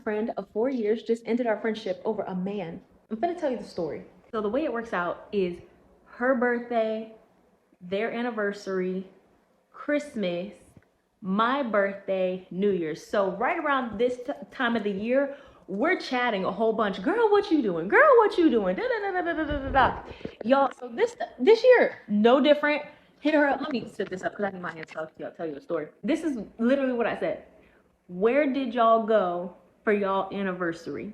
friend of 4 years just ended our friendship over a man. I'm gonna tell you the story. So the way it works out is her birthday, their anniversary, Christmas, my birthday, New Year's. So right around this time of the year, we're chatting a whole bunch. Girl, what you doing? Girl, what you doing? Da, da, da, da, da, da, da, da. Y'all, so this year, no different. Hit her up. Let me set this up because I need my hands up. I'll tell you a story. This is literally what I said. Where did y'all go for y'all anniversary?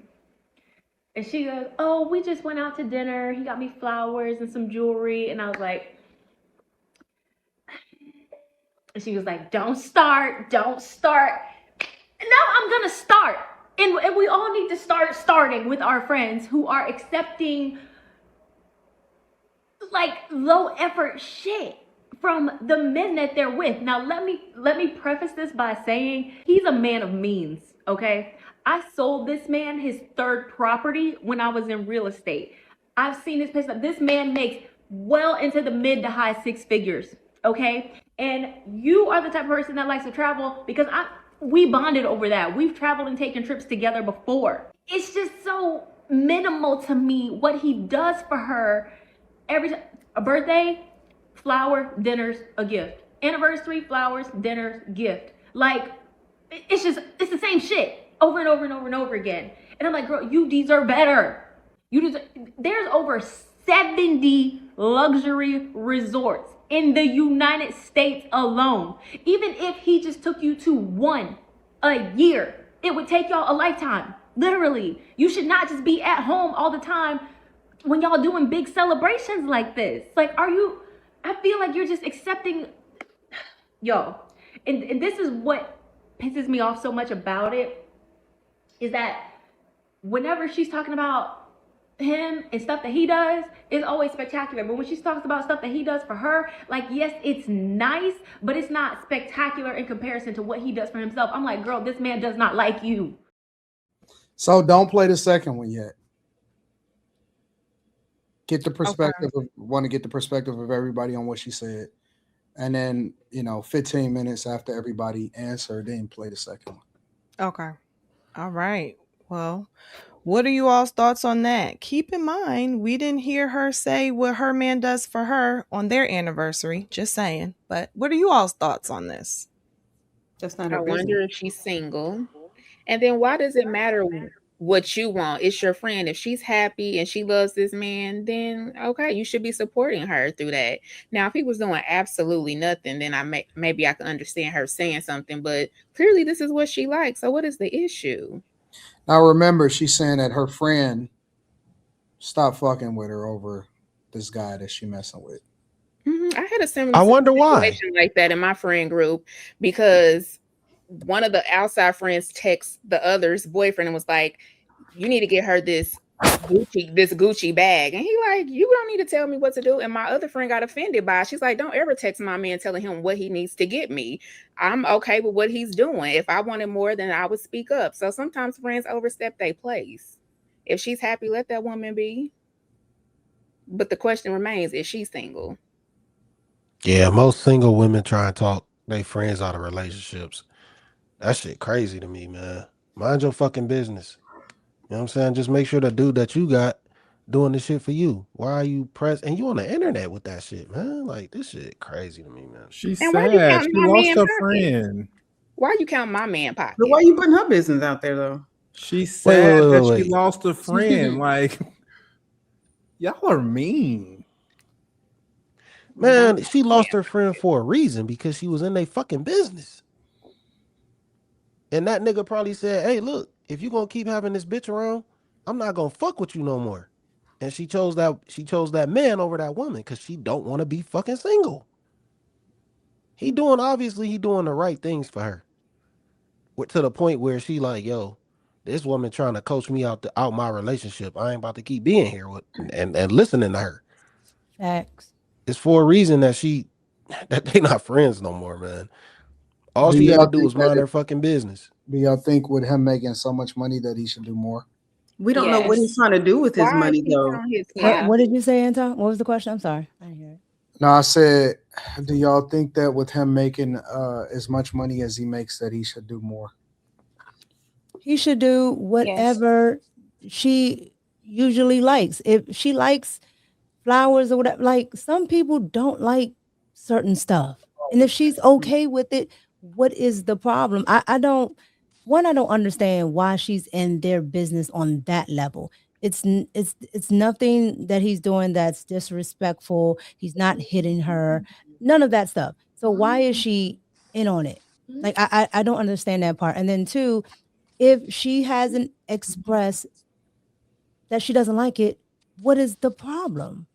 And she goes, oh, we just went out to dinner. He got me flowers and some jewelry. And I was like, and she was like, don't start. Now I'm going to start. And we all need to start starting with our friends who are accepting like low effort shit from the men that they're with. Now let me preface this by saying he's a man of means, okay? I sold this man his third property when I was in real estate. I've seen his pay. This man makes well into the mid to high six figures, okay? And you are the type of person that likes to travel because we bonded over that. We've traveled and taken trips together before. It's just so minimal to me what he does for her every time. A birthday, flower, dinners, a gift. Anniversary, flowers, dinners, gift. Like, it's the same shit over and over and over and over again. And I'm like, girl, you deserve better. There's over 70 luxury resorts in the United States alone. Even if he just took you to one a year, it would take y'all a lifetime. Literally. You should not just be at home all the time when y'all doing big celebrations like this. Like, I feel like you're just accepting, yo. And this is what pisses me off so much about it, is that whenever she's talking about him and stuff that he does, it's always spectacular. But when she talks about stuff that he does for her, like, yes, it's nice, but it's not spectacular in comparison to what he does for himself. I'm like, girl, this man does not like you. So don't play the second one yet. Get the perspective want to get the perspective of everybody on what she said. And then, 15 minutes after everybody answered, then play the second one. Okay. All right. Well, what are you all's thoughts on that? Keep in mind, we didn't hear her say what her man does for her on their anniversary. Just saying. But what are you all's thoughts on this? That's not I her wonder business. if she's single. And then why does it matter what you want? It's your friend. If she's happy and she loves this man, then okay, you should be supporting her through that. Now, if he was doing absolutely nothing, then maybe I can understand her saying something. But clearly, this is what she likes. So, what is the issue? Now remember, she's saying that her friend stopped fucking with her over this guy that she messing with. I had a similar I wonder why. situation like that in my friend group because one of the outside friends texted the other's boyfriend and was like, you need to get her this Gucci bag. And he like, you don't need to tell me what to do. And my other friend got offended by it. She's like, don't ever text my man telling him what he needs to get me. I'm okay with what he's doing. If I wanted more, then I would speak up. So sometimes friends overstep their place. If she's happy, let that woman be. But the question remains, is she single? Yeah, most single women try and talk their friends out of relationships. That shit crazy to me, man. Mind your fucking business. You know what I'm saying? Just make sure the dude that you got doing this shit for you. Why are you and you on the internet with that shit, man? Like, this shit crazy to me, man. She's And why you sad. counting She my lost man her pocket? friend. Why you counting my man pocket? But why you putting her business out there though? She's sad that she wait. lost a friend. Like, y'all are mean. Man, she lost her friend for a reason because she was in their fucking business. And that nigga probably said, hey, look, if you gonna keep having this bitch around, I'm not gonna fuck with you no more. And she chose that man over that woman because she don't want to be fucking single. Obviously he doing the right things for her. To the point where she like, yo, this woman trying to coach me out my relationship. I ain't about to keep being here with and listening to her. Facts. It's for a reason that they not friends no more, man. All Do she had y'all to do was think mind her fucking business. Do y'all think with him making so much money that he should do more? We don't know what he's trying to do with his Why is money he though. on his What did you say, Anton? What was the question? I'm sorry. I didn't hear it. No, I said, do y'all think that with him making as much money as he makes that he should do more? He should do whatever she usually likes. If she likes flowers or whatever, like some people don't like certain stuff. And if she's okay with it, what is the problem? I don't I don't understand why she's in their business on that level. It's nothing that he's doing that's disrespectful. He's not hitting her, none of that stuff. So why is she in on it? Like I don't understand that part. And then two, if she hasn't expressed that she doesn't like it, what is the problem?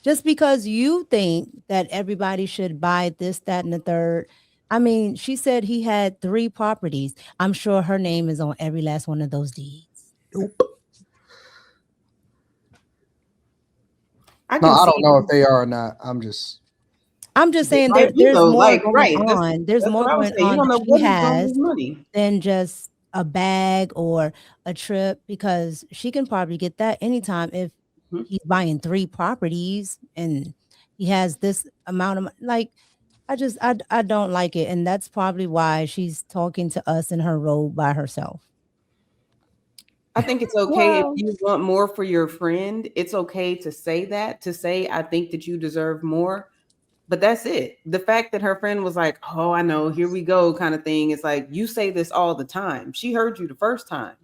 Just because you think that everybody should buy this, that, and the third. I mean, she said he had 3 properties. I'm sure her name is on every last one of those deeds. Nope. I No, can I see don't know if they are or not. I'm just saying might be, there's though. more Like, going right. on. There's That's more what I was going saying. You on don't that know she what he's doing with has his money. than just a bag or a trip, because she can probably get that anytime if Mhm. he's buying 3 properties and he has this amount of like I don't like it, and that's probably why she's talking to us in her robe by herself. I think it's okay if Well, you want more for your friend. It's okay to say that, to say, I think that you deserve more. But that's it. The fact that her friend was like, oh, I know, here we go, kind of thing. It's like, you say this all the time. She heard you the first time.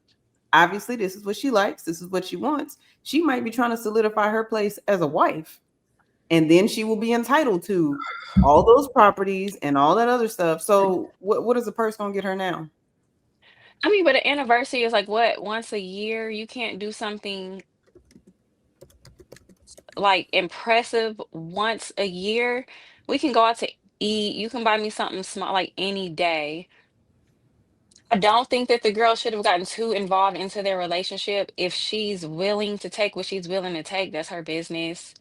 Obviously, this is what she likes. This is what she wants. She might be trying to solidify her place as a wife. And then she will be entitled to all those properties and all that other stuff. So what is the purse gonna get her now? I mean, but an anniversary is like what, once a year? You can't do something like impressive once a year. We can go out to eat. You can buy me something small like any day. I don't think that the girl should have gotten too involved into their relationship. If she's willing to take what she's willing to take, that's her business.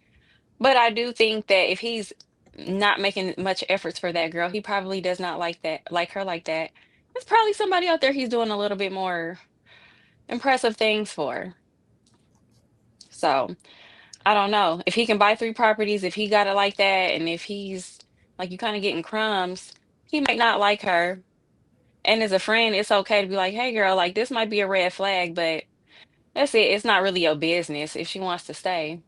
But I do think that if he's not making much efforts for that girl, he probably does not like her like that. There's probably somebody out there he's doing a little bit more impressive things for. So I don't know. If he can buy 3 properties, if he got it like that, and if he's like you kind of getting crumbs, he might not like her. And as a friend, it's okay to be like, hey girl, like this might be a red flag, but that's it. It's not really your business if she wants to stay.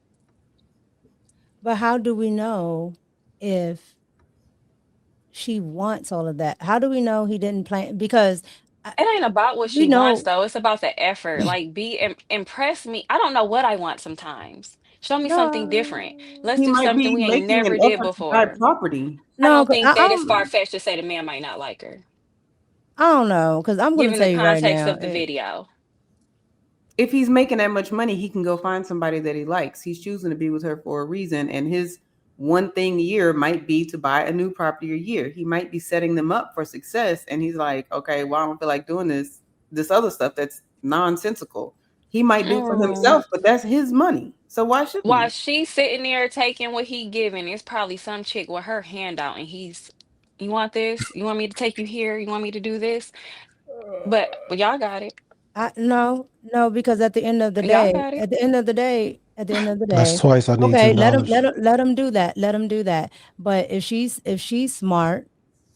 But how do we know if she wants all of that? How do we know he didn't plan? Because It ain't about what we she wants know though. It's about the effort. Like impress me. I don't know what I want sometimes. Show me something different. no, Let's He do might something be we ain't making an never did effort to buy before. property. I no, don't 'cause think that it's far-fetched to say the man might not like her, I don't know, because I'm going to given the tell you right context now. of the video. If he's making that much money, he can go find somebody that he likes. He's choosing to be with her for a reason. And his one thing a year might be to buy a new property a year. He might be setting them up for success. And he's like, okay, well, I don't feel like doing this other stuff that's nonsensical. He might do for Mm. himself, but that's his money. So why shouldn't While he? she's sitting there taking what he giving, it's probably some chick with her hand out, and you want this? You want me to take you here? You want me to do this? But y'all got it. No, no, because at the end of the Y'all day, got it. That's twice. I need okay, $10. let him do that. Let him do that. But if she's smart,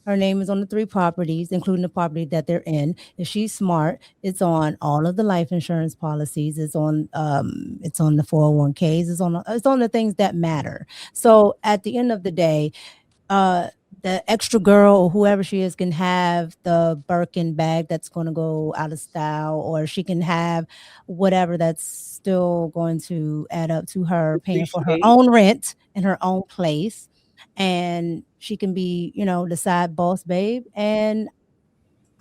her name is on the 3 properties, including the property that they're in. If she's smart, it's on all of the life insurance policies. It's on the 401ks. It's on the things that matter. So at the end of the day, uh the extra girl or whoever she is can have the Birkin bag that's going to go out of style, or she can have whatever that's still going to add up to her paying for her Appreciate. own rent in her own place, and she can be, the side boss babe, and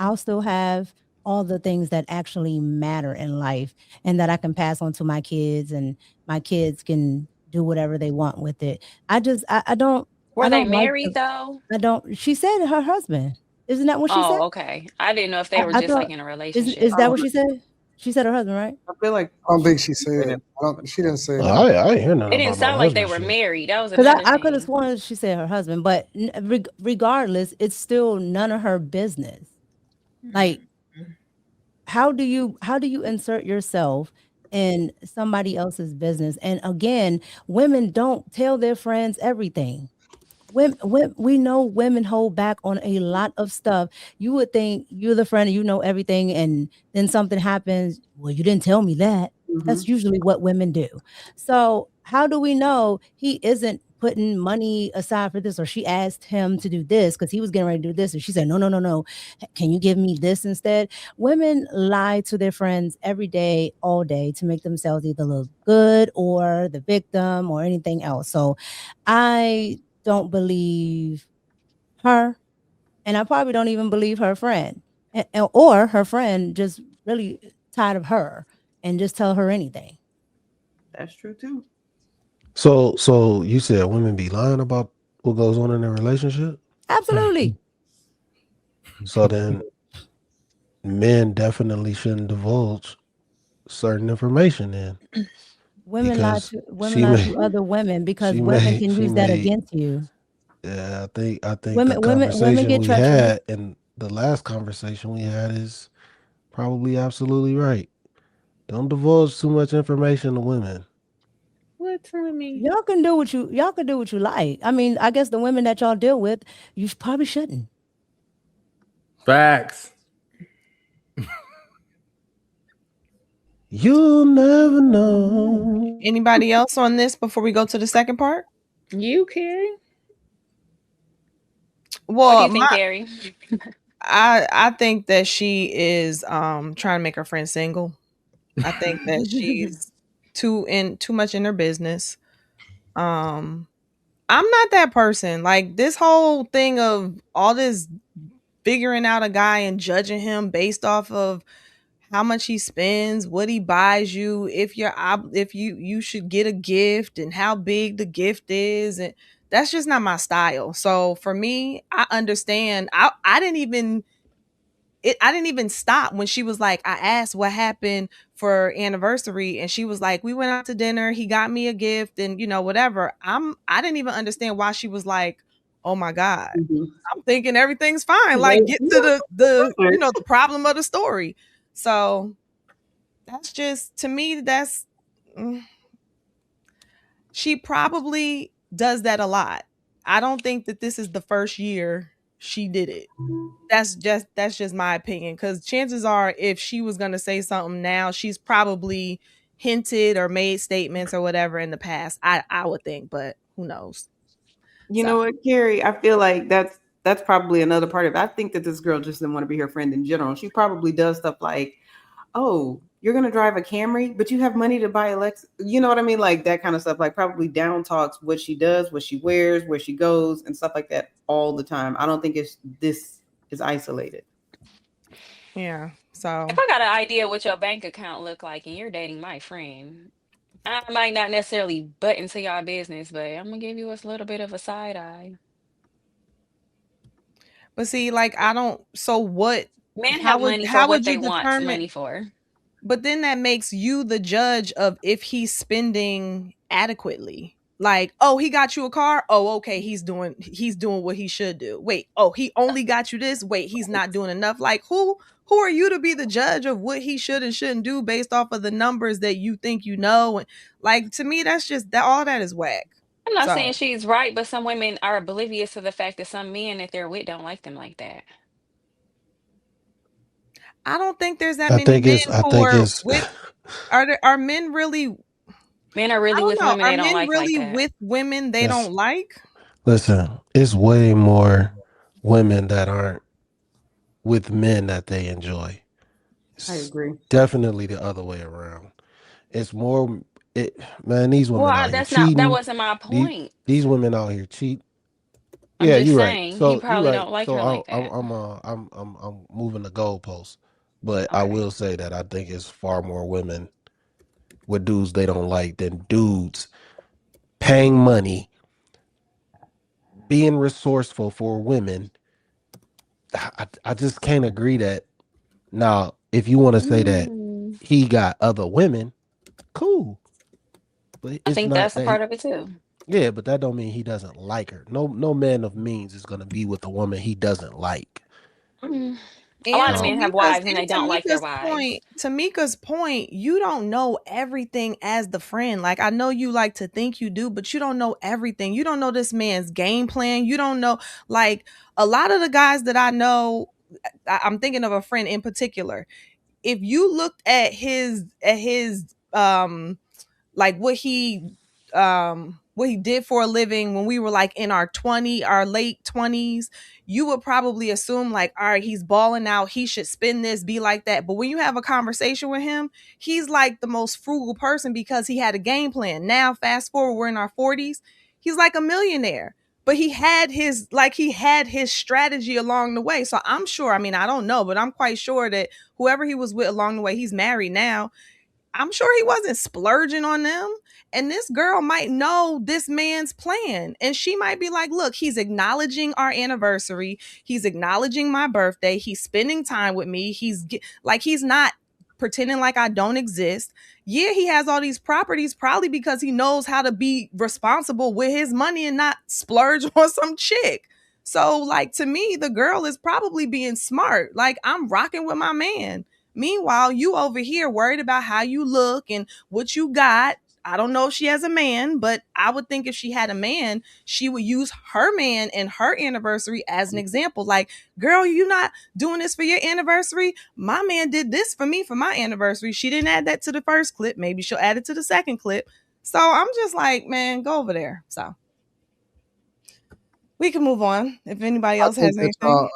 I'll still have all the things that actually matter in life and that I can pass on to my kids, and my kids can do whatever they want with it. I Were they don't like married though? I don't she said her husband. Isn't that what she said? Oh, okay. I didn't know if they were I just thought like in a is relationship. that what she said? She said her husband, right? I feel like I don't think she should say said. that. She didn't say Well, that. I ain't hear nothing It didn't about no sound like they husband were shit. married. That was Because another I could have thing. sworn she said her husband, but regardless, it's still none of her business. Like, how do you insert yourself in somebody else's business? And again, women don't tell their friends everything. we know women hold back on a lot of stuff. You would think you're the friend and you know everything, and then something happens. Well, you didn't tell me that. That's usually what women do. So how do we know he isn't putting money aside for this, or she asked him to do this because he was getting ready to do this, and she said, no, no, no, no. Can you give me this instead? Women lie to their friends every day, all day, to make themselves either look good or the victim or anything else. So I don't believe her, and I probably don't even believe her friend, or her friend just really tired of her and just tell her anything. That's true too. So you said women be lying about what goes on in their relationship? Absolutely. So then men definitely shouldn't divulge certain information then, Women lie because to women she lie may to other women because she women may can she use that may against you. yeah, I think the Women conversation get we treacherous. had and the last conversation we had is probably absolutely right. Don't divulge too much information to women. What, Tommy? Y'all can do what you like. I mean, I guess the women that y'all deal with, you probably shouldn't. Facts. You'll never know. Anybody else on this before we go to the second part? You, Carrie? What do Well, you think, Carrie? I think that she is trying to make her friend single. I think that she's too much in her business. Um I'm not that person. Like this whole thing of all this figuring out a guy and judging him based off of how much he spends, what he buys you, if you should get a gift and how big the gift is, and that's just not my style. So for me, I understand. I didn't even stop when she was like, I asked what happened for anniversary, and she was like, we went out to dinner, he got me a gift, and whatever. I didn't even understand why she was like, oh my God. I'm thinking everything's fine. Like get to the problem of the story. So that's just, to me, that's mm, she probably does that a lot. I don't think that this is the first year she did it. That's just my opinion, because chances are if she was going to say something now, she's probably hinted or made statements or whatever in the past. I would think, but who knows. You So know what, Carrie? I feel like that's probably another part of it. I think that this girl just didn't want to be her friend in general. She probably does stuff like, "Oh, you're gonna drive a Camry, but you have money to buy a Lex." You know what I mean? Like that kind of stuff. Like probably down talks what she does, what she wears, where she goes, and stuff like that all the time. I don't think this is isolated. yeah. So If I got an idea what your bank account look like and you're dating my friend, I might not necessarily butt into y'all business, but I'm gonna give you a little bit of a side eye. but see, like I don't, so what, Men have money for how what would they you want determine? money for. But then that makes you the judge of if he's spending adequately. Like, oh, he got you a car. Oh, okay, he's doing what he should do. Wait, oh, he only got you this. Wait, he's not doing enough. Like, who are you to be the judge of what he should and shouldn't do based off of the numbers that you think you know? And like, to me, that's just that, all that is whack. I'm not saying So she's right, but some women are oblivious to the fact that some men that they're with don't like them like that. I don't think there's that I many think men it's I who think are it's with. Are men really? Men are I really don't with know. women Are they don't men like really that. with women they it's don't like? listen, it's way more women that aren't with men that they enjoy. I It's agree. definitely the other way around. It's more it man, these Well, women out here that cheating. wasn't my These point. these women out here cheat. I'm Yeah, just you're right. saying he So you're probably right. don't like So her like that. I'm moving the goalposts. But I Okay. will say that I think it's far more women with dudes they don't like than dudes paying money, being resourceful for women. I just can't agree that. Now, if you want to say that Mm, he got other women, cool. But I it's think not that's a that part of it too. yeah, but that don't mean he doesn't like her. No man of means is gonna be with a woman he doesn't like. Mm. A lot of And men have Tamika's, wives and they don't like their wives. Tamika's point, you don't know everything as the friend. Like, I know you like to think you do, but you don't know everything. You don't know this man's game plan. You don't know, like, a lot of the guys that I know, I'm thinking of a friend in particular. If you looked at his like what he did for a living when we were like in our late 20s, you would probably assume like, all right, he's balling out, he should spend this, be like that. But when you have a conversation with him, he's like the most frugal person because he had a game plan. Now fast forward, we're in our 40s, he's like a millionaire, but he had his strategy along the way. So I'm sure, I mean, I don't know, but I'm quite sure that whoever he was with along the way, he's married now, I'm sure he wasn't splurging on them. And this girl might know this man's plan. And she might be like, look, he's acknowledging our anniversary. He's acknowledging my birthday. He's spending time with me. He's not pretending like I don't exist. Yeah, he has all these properties probably because he knows how to be responsible with his money and not splurge on some chick. So, like, to me, the girl is probably being smart. Like, I'm rocking with my man. Meanwhile, you over here worried about how you look and what you got. I don't know if she has a man, but I would think if she had a man, she would use her man and her anniversary as an example. Like, girl, you not doing this for your anniversary? My man did this for me for my anniversary. She didn't add that to the first clip. Maybe she'll add it to the second clip. So I'm just like, man, go over there. So we can move on if anybody else has anything.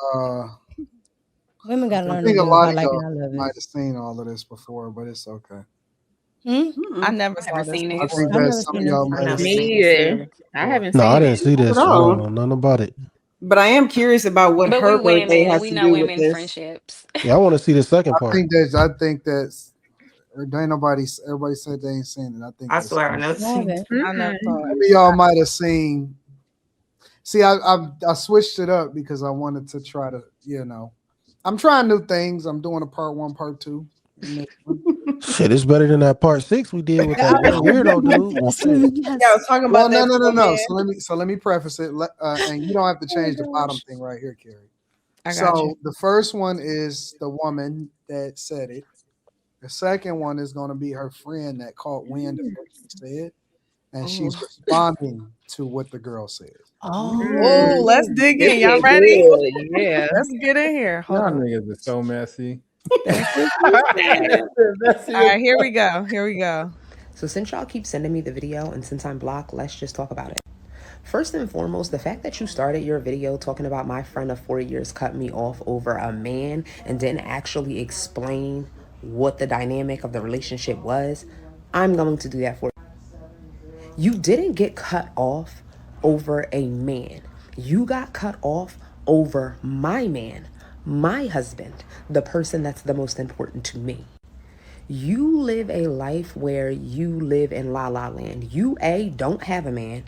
Women got to I learn to think do a if lot I of like it, y'all I love might it. have seen all of this before, but it's okay. I never saw this seen it. I think I've that never some of seen y'all this. might have Me seen either. I haven't No, seen I it. didn't see this. Not I at all. don't know nothing about it. But I am curious about what But we her birthday women, has we to know do with women this. friendships. Yeah, I want to see the second I part. think that's there ain't everybody said they ain't seen it. I think I swear I never I seen haven't. I never saw some it. of y'all might have seen. See, I switched it up because I wanted to try to, I'm trying new things. I'm doing a part 1, part 2. Shit, it's better than that part 6 we did with that one weirdo dude. Shit. Yeah, I was talking Well, about that. no. So let me preface it, and you don't have to change the bottom thing right here, Carrie. I got you. So the first one is the woman that said it. The second one is going to be her friend that caught wind of what she said, and she's responding to what the girl said. Oh, let's dig This in. Y'all is ready? good. Yeah. Let's get in here. Hold Y'all on. niggas are so messy. That's what Messy All right, here we go. Here we go. So since y'all keep sending me the video and since I'm blocked, let's just talk about it. First and foremost, the fact that you started your video talking about my friend of 4 years cut me off over a man and didn't actually explain what the dynamic of the relationship was, I'm going to do that for you. You didn't get cut off over a man. You got cut off over my man, my husband, the person that's the most important to me. You live a life where you live in la la land. You, A, don't have a man.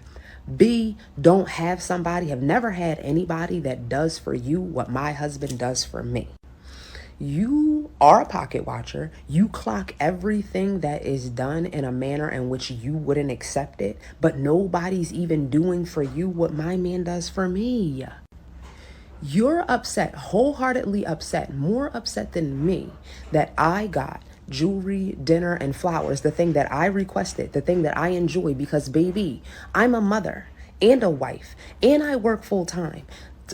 B, don't have somebody, have never had anybody that does for you what my husband does for me. You are a pocket watcher. You clock everything that is done in a manner in which you wouldn't accept it, but nobody's even doing for you what my man does for me. You're upset, wholeheartedly upset, more upset than me that I got jewelry, dinner, and flowers, the thing that I requested, the thing that I enjoy, because baby, I'm a mother and a wife and I work full time.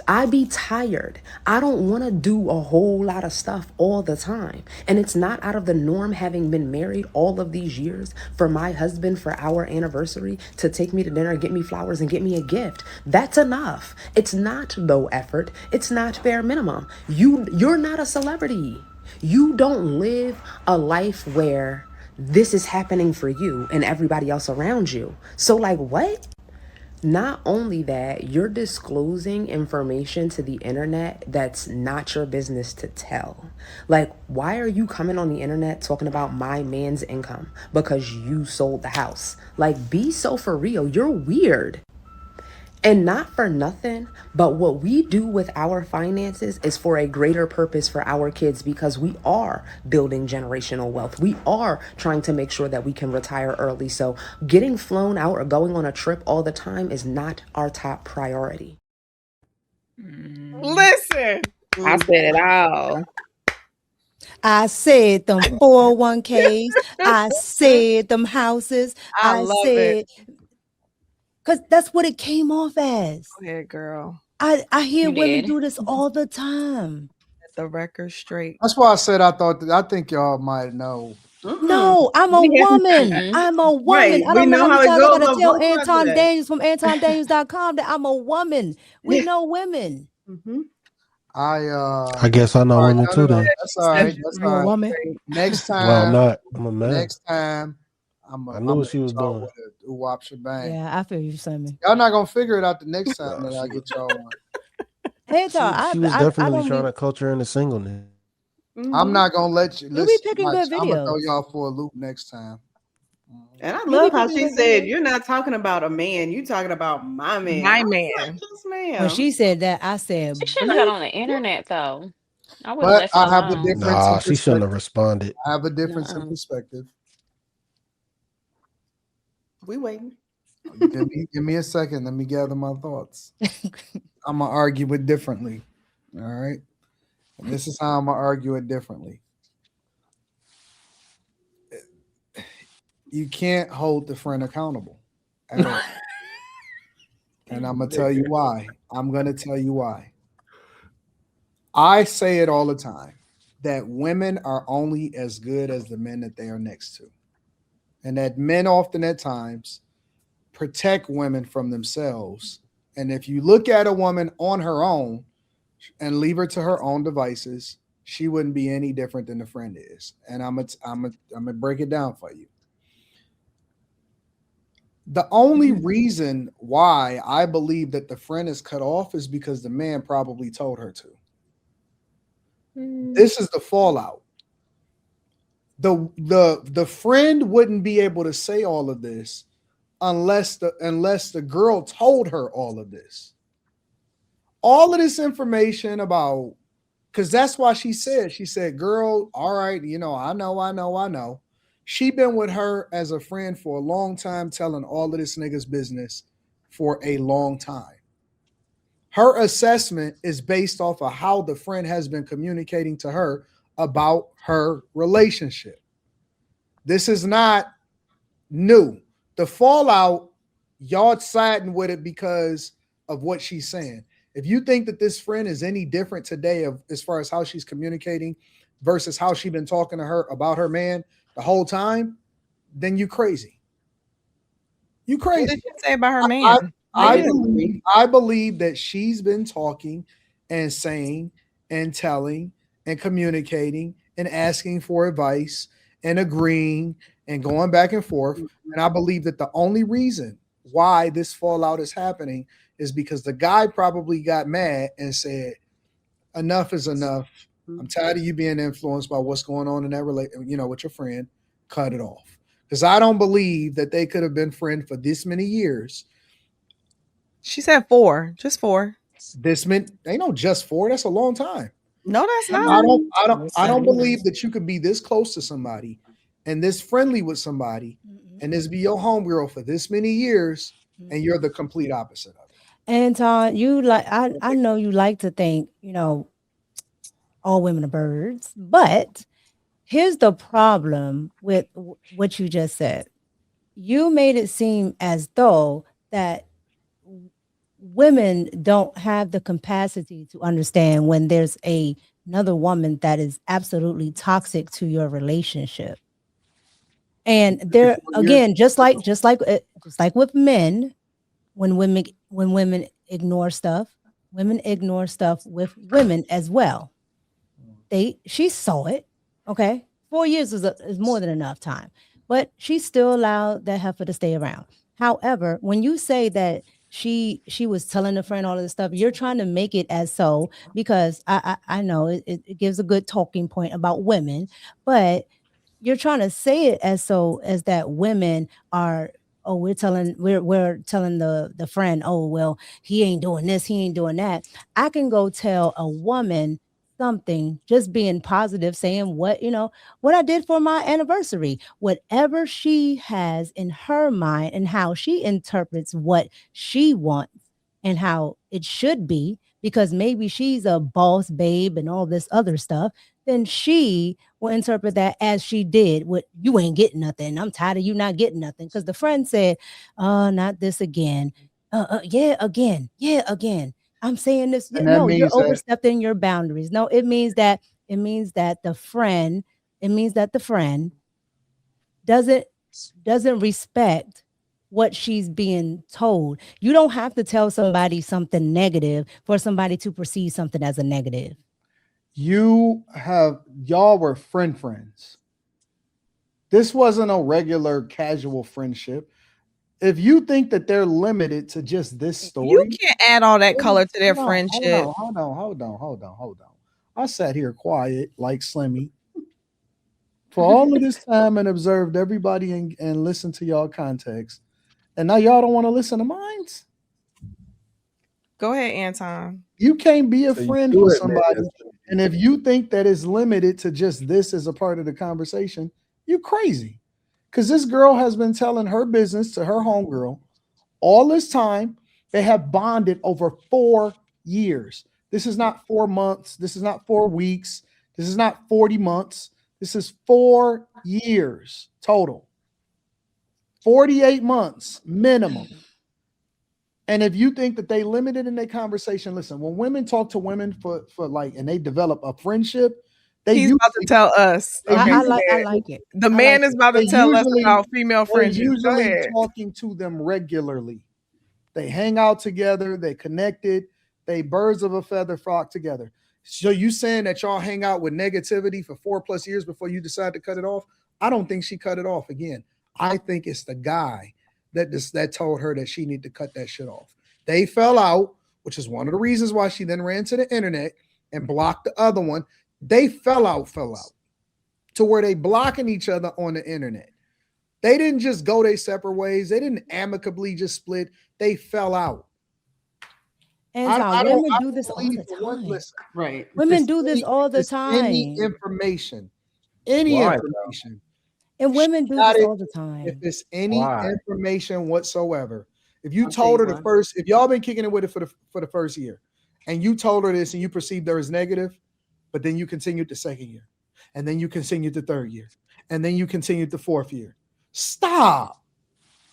I be tired. I don't want to do a whole lot of stuff all the time. And it's not out of the norm, having been married all of these years, for my husband for our anniversary to take me to dinner, get me flowers, and get me a gift. That's enough. It's not low effort. It's not bare minimum. You're not a celebrity. You don't live a life where this is happening for you and everybody else around you. So like, what? Not only that, you're disclosing information to the internet that's not your business to tell. Like, why are you coming on the internet talking about my man's income? Because you sold the house. Like, be so for real. You're weird. And not for nothing, but what we do with our finances is for a greater purpose for our kids, because we are building generational wealth. We are trying to make sure that we can retire early. So getting flown out or going on a trip all the time is not our top priority. Listen, I said it all. I said them 401ks. I said them houses. I I love it. said, because that's what it came off as. Go ahead, girl. I hear You women did. do this all the time. Set the record straight. That's why I said I think y'all might know. No, I'm a We have- woman. Mm-mm. I'm a woman. Right. I We don't know know how how many it times I goes gotta on tell both sides of Anton that. Daniels from antondaniels.com that I'm a woman. We know women. Mhm. I guess I know all right, women too then. that's all right. That's You all a right. woman? Next Well, I'm time, not. I'm a man. next time, I I'm knew gonna what she hit was y'all doing. with a wop shebang. Yeah, I feel you, Sammy. Y'all not gonna figure it out the next time No, that I get y'all one. Anton, she was I definitely don't trying be. to culture into singleness. I'm not gonna let you You be listen. picking good I'm gonna throw videos. y'all for a loop next time. And I You be love how picking she good said, videos. "You're not talking about a man. You're talking about my man." My I was man. like, yes, ma'am. When she said that, I said, She shouldn't have got bleep. on the internet though. I would have But left it I have a alone. difference in Nah, she shouldn't have perspective. responded. I have a difference in Nuh-uh. perspective. We waiting. Give me a second. Let me gather my thoughts. I'm gonna argue it differently. All right. And this is how I'm gonna argue it differently. You can't hold the friend accountable at all. And I'm gonna tell you why. I'm gonna tell you why. I say it all the time that women are only as good as the men that they are next to. And that men often at times protect women from themselves. And if you look at a woman on her own and leave her to her own devices, she wouldn't be any different than the friend is. And I'm gonna break it down for you. The only reason why I believe that the friend is cut off is because the man probably told her to. This is the fallout. The friend wouldn't be able to say all of this unless the girl told her all of this. All of this information about, because that's why she said, girl, all right, I know. She been with her as a friend for a long time, telling all of this nigga's business for a long time. Her assessment is based off of how the friend has been communicating to her about her relationship. This is not new. The fallout, y'all siding with it because of what she's saying. If you think that this friend is any different today as far as how she's communicating versus how she's been talking to her about her man the whole time, then you crazy. You What crazy. did she say about her man? I believe that she's been talking and saying and telling and communicating and asking for advice and agreeing and going back and forth. And I believe that the only reason why this fallout is happening is because the guy probably got mad and said, enough is enough. I'm tired of you being influenced by what's going on in that with your friend. Cut it off. Because I don't believe that they could have been friends for this many years. She said 4, just 4. This meant ain't no just 4. That's a long time. No, that's I not. don't believe that you could be this close to somebody and this friendly with somebody and this be your homegirl for this many years and you're the complete opposite of it. Anton, you like I know you like to think, all women are birds, but here's the problem with what you just said. You made it seem as though that women don't have the capacity to understand when there's another woman that is absolutely toxic to your relationship. And there again, just like with men, when women ignore stuff, women ignore stuff with women as well. She saw it. Okay. 4 years is more than enough time. But she still allowed that heifer to stay around. However, when you say that she was telling a friend all of this stuff, you're trying to make it as so, because I know it gives a good talking point about women, but you're trying to say it as so as that women are, oh, we're telling the friend, oh well, he ain't doing this, he ain't doing that. I can go tell a woman something, just being positive, saying what I did for my anniversary, whatever she has in her mind and how she interprets what she wants and how it should be, because maybe she's a boss babe and all this other stuff, then she will interpret that as she did with you ain't getting nothing. I'm tired of you not getting nothing. Because the friend said, not this again. Yeah, again. Yeah, again. I'm saying this. And that No, you're means that overstepping your boundaries. No, it means that the friend doesn't respect what she's being told. You don't have to tell somebody something negative for somebody to perceive something as a negative. y'all were friends. This wasn't a regular casual friendship. If you think that they're limited to just this You story, can't add all that color to their hold on, friendship. hold on. I sat here quiet like Slimmy for all of this time and observed everybody and listened to y'all context. And now y'all don't want to listen to mine? Go ahead, Anton. You can't be a So you friend do for admit somebody. it's And if you think that it's limited to just this as a part of the conversation, you crazy. Because this girl has been telling her business to her homegirl all this time. They have bonded over 4 years. This is not 4 months. This is not 4 weeks. This is not 40 months. This is 4 years total. 48 months minimum. And if you think that they limited in their conversation, listen, when women talk to women for like, and they develop a friendship, He's about to tell us. they Okay, I go like ahead. it. The I man like is it. about to they tell us usually about female they're friendships. Go usually ahead. talking to them regularly. They hang out together, they connected, they birds of a feather flock together. So you saying that y'all hang out with negativity for 4+ years before you decide to cut it off? I don't think she cut it off again. I think it's the guy that told her that she need to cut that shit off. They fell out, which is one of the reasons why she then ran to the internet and blocked the other one. They fell out to where they blocking each other on the internet. They didn't just go their separate ways. They didn't amicably just split. They fell out. Anton, women do this all the time. Listen, Right. Women do this all the any time. information, Why, And women do got this it. all the If time. it's any Why? information whatsoever, if you I'll tell told you her the why. first, if y'all been kicking it with it for the first year, and you told her this and you perceived her as negative, but then you continued the second year, and then you continued the third year, and then you continued the fourth year. Stop.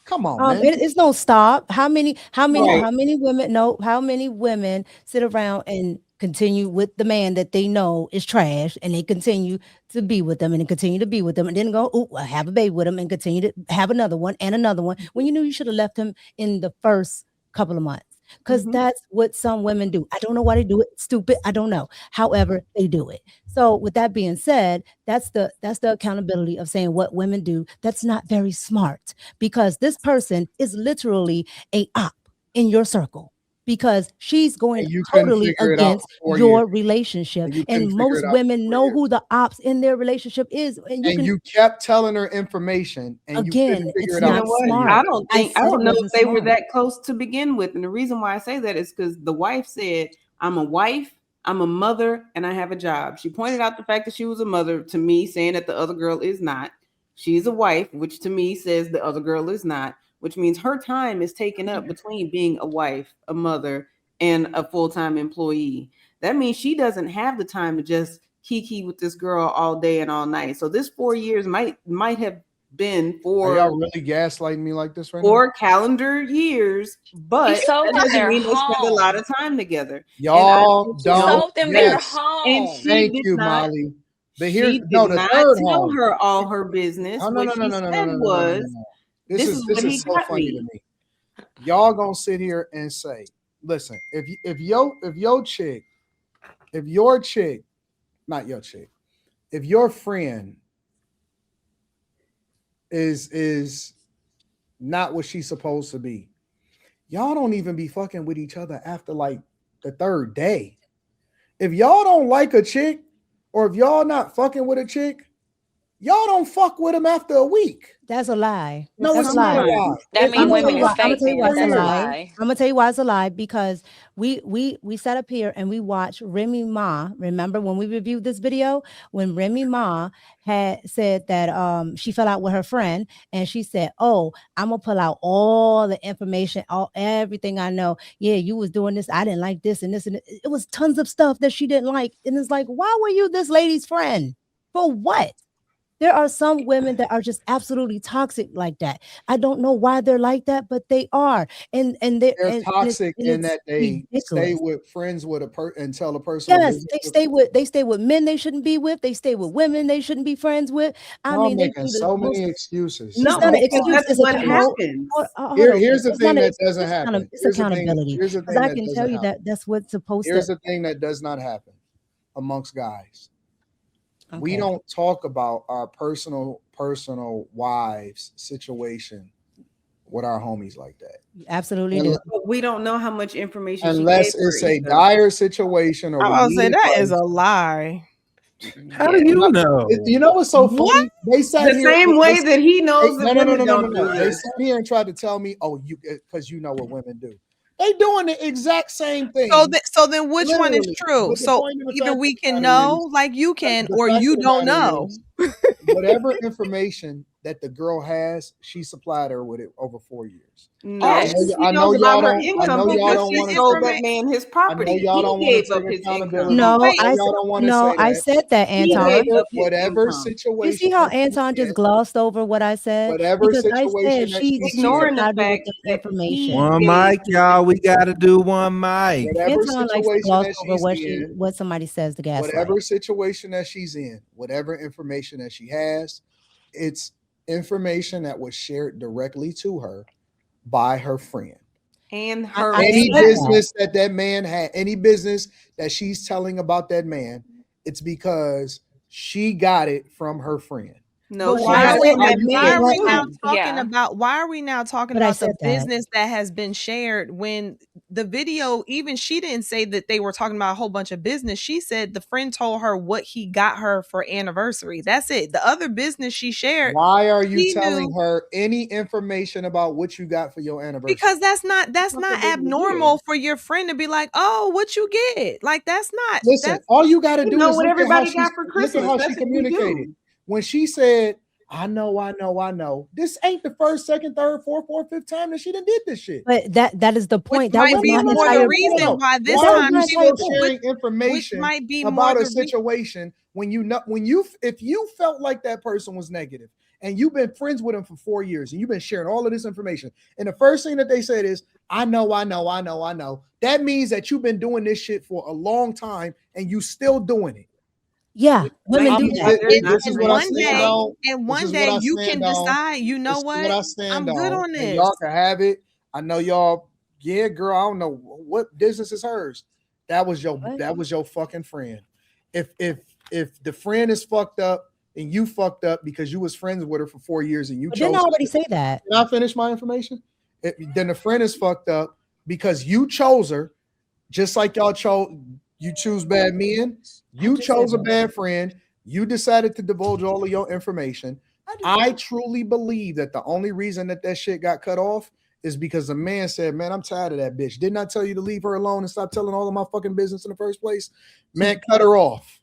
Come on, man. It's no stop. How many Right. women know? How many women sit around and continue with the man that they know is trash, and they continue to be with them, and they continue to be with them, and then go, oh, I have a baby with him, and continue to have another one and another one. When you knew you should have left him in the first couple of months. Because that's what some women do. I don't know why they do it. It's stupid. I don't know. However, they do it. So with that being said, that's the accountability of saying what women do. That's not very smart because this person is literally a op in your circle because she's going And you couldn't totally figure it out against for 4 years. your relationship. And you And couldn't figure most it out for women 4 know years. who the ops in their relationship is. And you And can, you kept telling her information and you couldn't again, figure it's it out You know not for 4 what? years. smart. I I said it don't know if wasn't they were smart. that close to begin with. And the reason why I say that is because the wife said, I'm a wife, I'm a mother, and I have a job. She pointed out the fact that she was a mother to me, saying that the other girl is not. She's a wife, which to me says the other girl is not, which means her time is taken up between being a wife, a mother, and a full-time employee. That means she doesn't have the time to just kiki with this girl all day and all night. So this 4 years might have been Are for y'all really gaslighting me like this right now? 4 calendar years, He but sold that them doesn't their mean they spend a lot home. of time together. Y'all He don't. sold them their Yes. And home. she Thank did you, not Molly. But here's she did no the not third tell home. her all her business. No, no, What no, no, she no, no, no, said no, no, no, no, was, no. this is This what is he so got funny to me. me. Y'all gonna sit here and say, listen, if your chick, if your chick, not your chick, if your friend is not what she's supposed to be, y'all don't even be fucking with each other after like the third day. If y'all don't like a chick, or if y'all not fucking with a chick, Y'all don't fuck with him after a week. That's a lie. No, That's it's a lie. not a lie. That means women is I'm gonna fake. tell you why Then. it's a That's a lie. lie. I'm gonna tell you why it's a lie, because we sat up here and we watched Remy Ma. Remember when we reviewed this video, when Remy Ma had said that she fell out with her friend, and she said, "Oh, I'm gonna pull out all the information, everything I know. Yeah, you was doing this. I didn't like this and this, and it was tons of stuff that she didn't like." And it's like, why were you this lady's friend? For what? There are some women that are just absolutely toxic like that. I don't know why they're like that, but they are. And They're and toxic in it's that they stay ridiculous. with friends with a and tell a personal Yes, business. they stay with men they shouldn't be with. They stay with women they shouldn't be friends with. I Y'all mean, they making do the so most. many excuses. It's No, not an because excuse. that's It's what accountability. happens. hold on. Here's the It's not thing an that excuse. doesn't happen. It's Here's the accountability. thing Because I that can doesn't tell you happen. that that's what's supposed Here's to. the thing that does not happen amongst guys. We Okay. don't talk about our personal wives situation with our homies like that. You absolutely do. But we don't know how much information Unless she gave it's her a either. dire situation or I we was need say that advice. is a lie. How do you know? You know what's so What? funny? They sat The here. same way that he knows that women don't do They this. sat here and tried to tell me, "Oh, you because you know what women do." They doing the exact same thing. So then which one is Literally. true? But the So point of the either fact we of the can matter know is- like you can, the or fact you of the don't matter know. is, whatever information that the girl has, she supplied her with it over 4 years. Yes, I he know knows y'all about her don't. I income know y'all because don't she want to sold say that man his I know property. y'all don't He want to gave up take his accountability. income. No, I know y'all don't want to say I that. said that, He Anton. gave up his Whatever income. You situation see how that she's Anton just in, glossed over what I said? whatever Because I situation said that she she's Ignoring the supplied me with fact the that information. One mic, y'all. We got to do one mic. whatever Anton likes to situation gloss that over she's in, what somebody says to gaslight. whatever situation that she's in, whatever information that she has, it's information that was shared directly to her by her friend. and her Any said business that man had, any business that she's telling about that man, it's because she got it from her friend. no, But she Why got are it we from that why are man we now too. talking Yeah. about But I the said that. business that has been shared when the video, even she didn't say that they were talking about a whole bunch of business. She said the friend told her what he got her for anniversary. That's it. The other business she shared, Why are you she telling knew, her any information about what you got for your anniversary? because that's not That's a big abnormal deal. for your friend to be like, oh, what you get? Like that's not Listen, all you got to You do know is what look at how everybody got for Christmas. That's she what you communicated. do. When she said, I know. This ain't the first, second, third, fourth, fifth time that she done did this shit. But that is the which point. That might was be my more entire the reason point. why this Why are time you she still was sharing which information might be more about a the situation when you know if you felt like that person was negative and you've been friends with them for 4 years and you've been sharing all of this information, and the first thing that they said is, I know. That means that you've been doing this shit for a long time and you still doing it. Yeah, women do that. This is what I stand on. And This one is day what I you stand can on. decide, you know This is what? I stand I'm good on and this. y'all can have it. I know y'all. Yeah, girl. I don't know what business is hers. That was your fucking friend. If the friend is fucked up and you fucked up because you was friends with her for 4 years and you But chose. didn't I already say that? Can I finish my information? Then the friend is fucked up because you chose her, just like y'all chose. You choose bad men. You chose a bad friend. You decided to divulge all of your information. I truly believe that the only reason that shit got cut off is because the man said, man, I'm tired of that bitch. Didn't I tell you to leave her alone and stop telling all of my fucking business in the first place? Man, cut her off.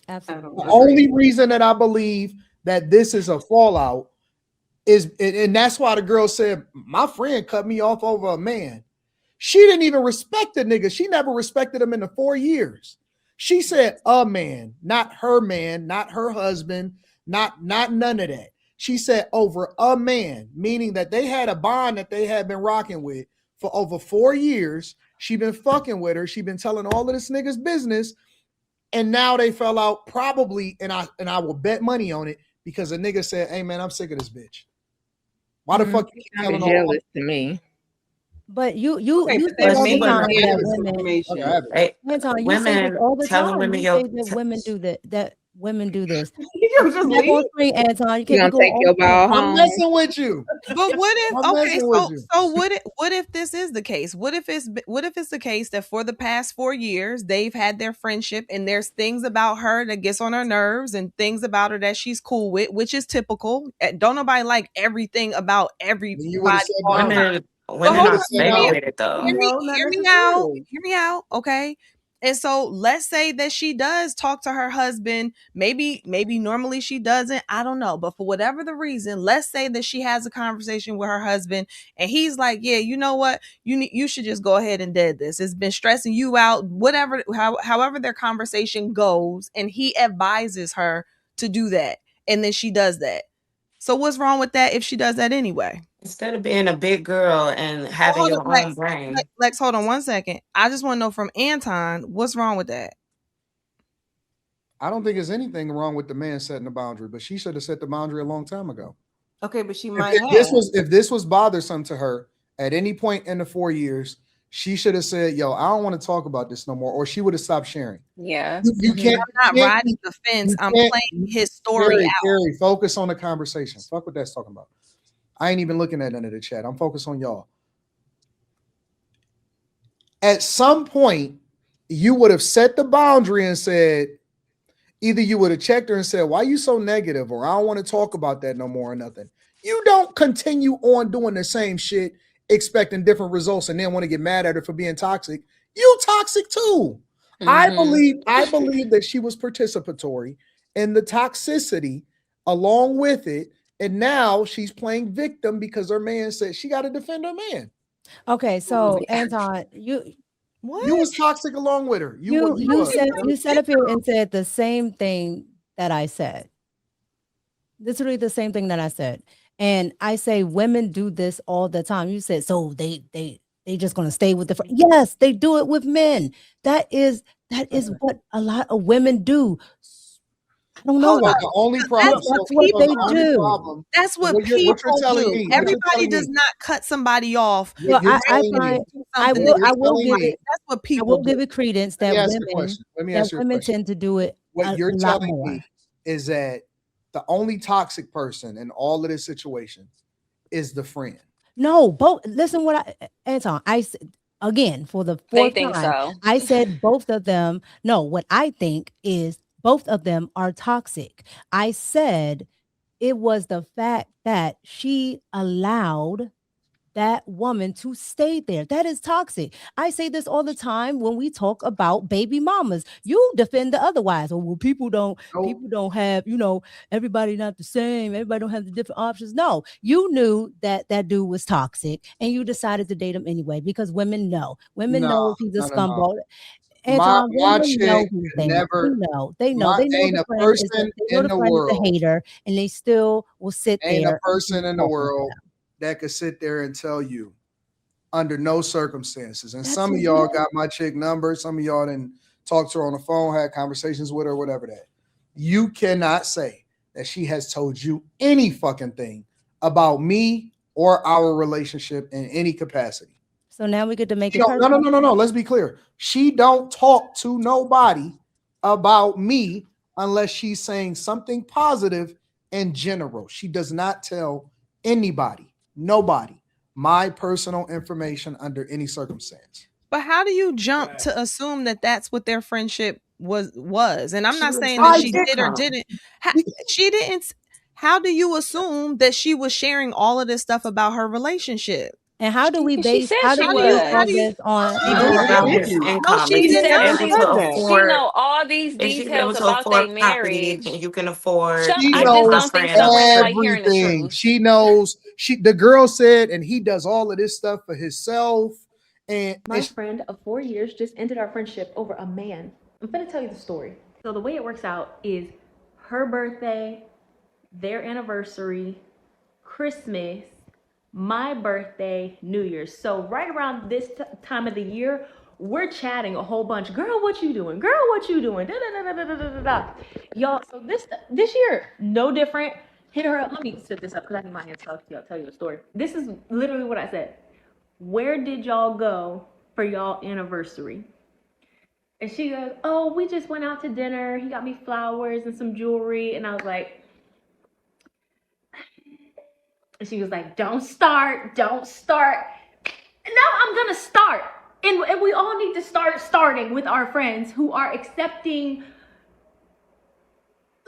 Absolutely. The only reason that I believe that this is a fallout is, and that's why the girl said, my friend cut me off over a man. She didn't even respect the nigga. She never respected him in the 4 years. She said a man, not her husband, not none of that. She said over a man, meaning that they had a bond that they had been rocking with for over 4 years. She been fucking with her. She been telling all of this nigga's business. And now they fell out probably, and I will bet money on it because a nigga said, hey man, I'm sick of this bitch. Why the fuck you keep telling all jealous to me? But you Okay, you but say that all the may not time be that this women. information. Okay, Anton, you say this Women all the telling time. women, You yo, say that women do that women do this. You Come just back leave? on screen, Anton. You You can't gonna be going take your on ball screen. I'm home? messing with you. But what if I'm okay, messing with you. so what if this is the case? What if it's the case that for the past 4 years they've had their friendship and there's things about her that gets on her nerves and things about her that she's cool with, which is typical. Don't nobody like everything about Then you would have everybody said all the time. boundaries. But Women You hold would are have on, said better no. with it though. No, not hear me out. necessarily. Hear me out, okay? And so let's say that she does talk to her husband. Maybe normally she doesn't. I don't know. But for whatever the reason, let's say that she has a conversation with her husband and he's like, "Yeah, you know what? You should just go ahead and dead this. It's been stressing you out." Whatever however their conversation goes, and he advises her to do that. And then she does that. So what's wrong with that if she does that anyway? Instead of being a big girl and having Hold on, your own brain. Lex, hold on one second. I just want to know from Anton, what's wrong with that? I don't think there's anything wrong with the man setting the boundary, but she should have set the boundary a long time ago. Okay, but she If, might if have. this was bothersome to her at any point in the 4 years, she should have said, "Yo, I don't want to talk about this no more," or she would have stopped sharing. Yeah. You can't. I'm you not can't- riding the fence. you I'm can't- playing his story out. Carrie, focus on the conversation. Fuck what that's talking about. I ain't even looking at none of the chat. I'm focused on y'all. At some point, you would have set the boundary and said, either you would have checked her and said, "Why you so negative?" or "I don't want to talk about that no more," or nothing. You don't continue on doing the same shit, expecting different results, and then want to get mad at her for being toxic. You toxic too. I believe that she was participatory in the toxicity along with it, and now she's playing victim because her man said she got to defend her man. Okay, so Anton, you was toxic along with her. you was. sat up here and said the same thing that I said. Literally the same thing that I said. And I say women do this all the time. You said so they just gonna stay with the yes, they do it with men. That is what a lot of women do. I don't know why. The only problem. That's what they do. That's what you're people telling do. me- what you're Everybody telling does me- not cut somebody off. Well, You're I telling me- find I something will that I will you give like. it That's what I people will do. give it credence Let that me ask you a women question. Let me ask you a question. tend to do it What a you're lot telling more. me is that the only toxic person in all of this situation is the friend. No, both. Listen, Anton, I said again for the They fourth think time. so. I said both of them. No, what I think is both of them are toxic. I said it was the fact that she allowed that woman to stay there. That is toxic. I say this all the time when we talk about baby mamas. You defend the otherwise. Or well, people don't have, everybody not the same. Everybody don't have the different options. No, you knew that dude was toxic and you decided to date him anyway because women know. Women know if he's a scumbag. Anton, My women know chick who's there. never. They know Ain't the a friend is person they know in the the friend is a world. hater and they still will sit Ain't there. a person and in the talk about world them. that could sit there and tell you under no circumstances. And That's some of y'all right. got my chick number. Some of y'all didn't talk to her on the phone, had conversations with her, whatever that. You cannot say that she has told you any fucking thing about me or our relationship in any capacity. So now we get to make She it don't- personal. no. Let's be clear. She don't talk to nobody about me unless she's saying something positive in general. She does not tell anybody, nobody, my personal information under any circumstance. But how do you jump to assume that that's what their friendship was? And I'm not saying I that she did did or didn't. She didn't. How do you assume that she was sharing all of this stuff about her relationship? And how do we She base said how she do we base all was. this on She no, knew she about didn't. his No, income. she If She she's did said not. able she to she afford, know all these if she's able details to about their afford property, marriage. and you can afford She I like just my knows don't think friend some up women trip. like hearing the everything. truth. She knows. The girl said, and he does all of this stuff for himself. And My friend of 4 years just ended our friendship over a man. I'm gonna tell you the story. So the way it works out is her birthday, their anniversary, Christmas, my birthday, New Year's. So right around this time of the year, we're chatting a whole bunch. Girl, what you doing? Girl, what you doing? Da, da, da, da, da, da, da, da. Y'all, so this year, no different. Hit her up. Let me set this up because I need my hands up. I'll tell you a story. This is literally what I said. Where did y'all go for y'all anniversary? And she goes, "Oh, we just went out to dinner. He got me flowers and some jewelry." And I was like, and she was like, "Don't start, don't start." And now I'm gonna start. And we all need to start starting with our friends who are accepting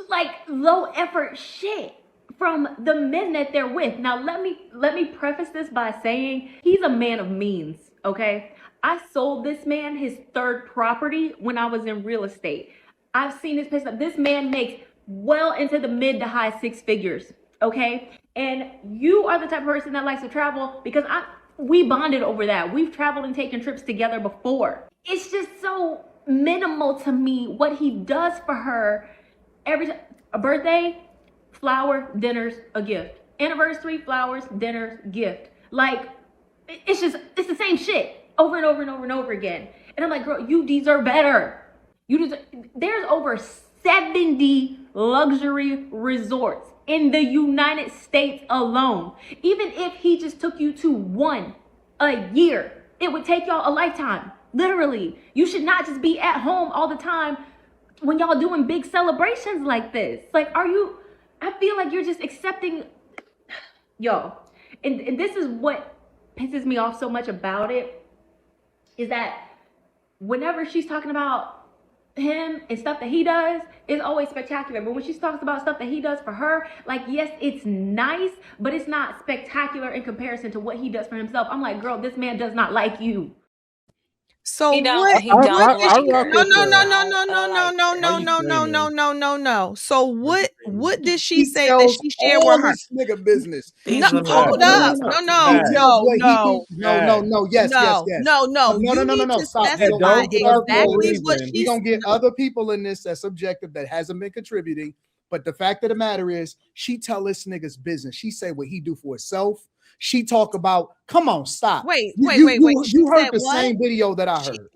like low effort shit from the men that they're with. Now let me preface this by saying he's a man of means, okay? I sold this man his third property when I was in real estate. I've seen his pay stub. This man makes well into the mid to high six figures, okay? And you are the type of person that likes to travel because we bonded over that. We've traveled and taken trips together before. It's just so minimal to me what he does for her every time. A birthday, flower, dinners, a gift. Anniversary, flowers, dinners, gift. Like, it's the same shit over and over and over and over again. And I'm like, girl, you deserve better. There's over 70 luxury resorts in the United States alone. Even if he just took you to one a year, it would take y'all a lifetime. Literally. You should not just be at home all the time when y'all doing big celebrations like this. Like, I feel like you're just accepting, yo. And this is what pisses me off so much about it, is that whenever she's talking about him and stuff that he does, it's always spectacular. But when she talks about stuff that he does for her, like, yes, it's nice, but it's not spectacular in comparison to what he does for himself. I'm like, girl, this man does not like you. So He don't what? he don't What like did she? her. No, no, no, He no, don't no, no, no, like no, her. no, Why you no, no, no, screaming? no, no, no. So Why you what did she He say that tells she shared with all her? this nigga business. These No, women are hold Exactly. up. rude. No, He no, Facts. tells no, what he no, do. No. Yes, yes, no, yes. no, no. No, You need to Stop. And specify don't get us no exactly what reason. We she's. gonna get other people in this that's subjective that hasn't been contributing. But the fact of the matter is, she tell this nigga's business. She say what he do for himself. She talk about. Come on, stop. Wait. She You heard said the what? same video that I She, heard.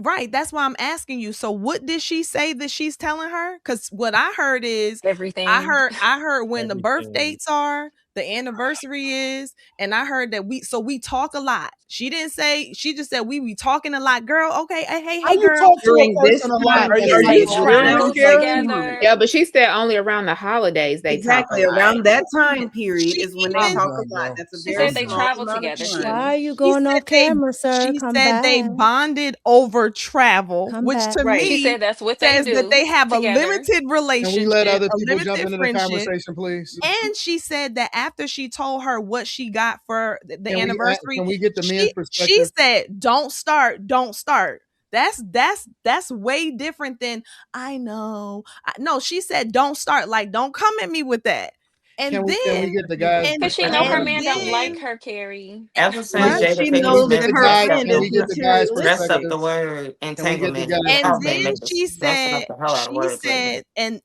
right. That's why I'm asking you. So what did she say that she's telling her? Because what I heard is Everything. I heard when the birth Everything. dates are, the anniversary is, and I heard that we talk a lot. She didn't say, she just said we be talking a lot. Girl, okay, How hey you girl. talk to a During this person a lot time Are and you, are Yes, say they you all the serious, time? travel Carrie? together. Yeah, but she said only around the holidays they talk a exactly lot. around that time period She is when they I'm even talk a done, lot. bro. That's a She very said I'm they done. small travel amount of together. time. Why are you she going said off camera, sir? she Come said they back. bonded over travel, Come which back. to Right. She me said that's what they says that do they have a together. limited Can we let relationship, other a people jump limited into the friendship. conversation, please? And she said that after she told her what she got for the anniversary, Can we get the men's she perspective? said, "Don't start, don't start." That's way different than I know. No, she said, "Don't start." Like, don't come at me with that. Can And we then get the guys' and Cause she know her perspective? and man don't like then her, Carrie. Ever Can since what? we Because Jada she can we Pickett's knows get that the marriage, her guys? friend Can is we get the guys' dressed up materialistic. the perspective? word Can we get the entanglement. guys' This And has been then perspective? making she messing up said, the hell out of words lately. and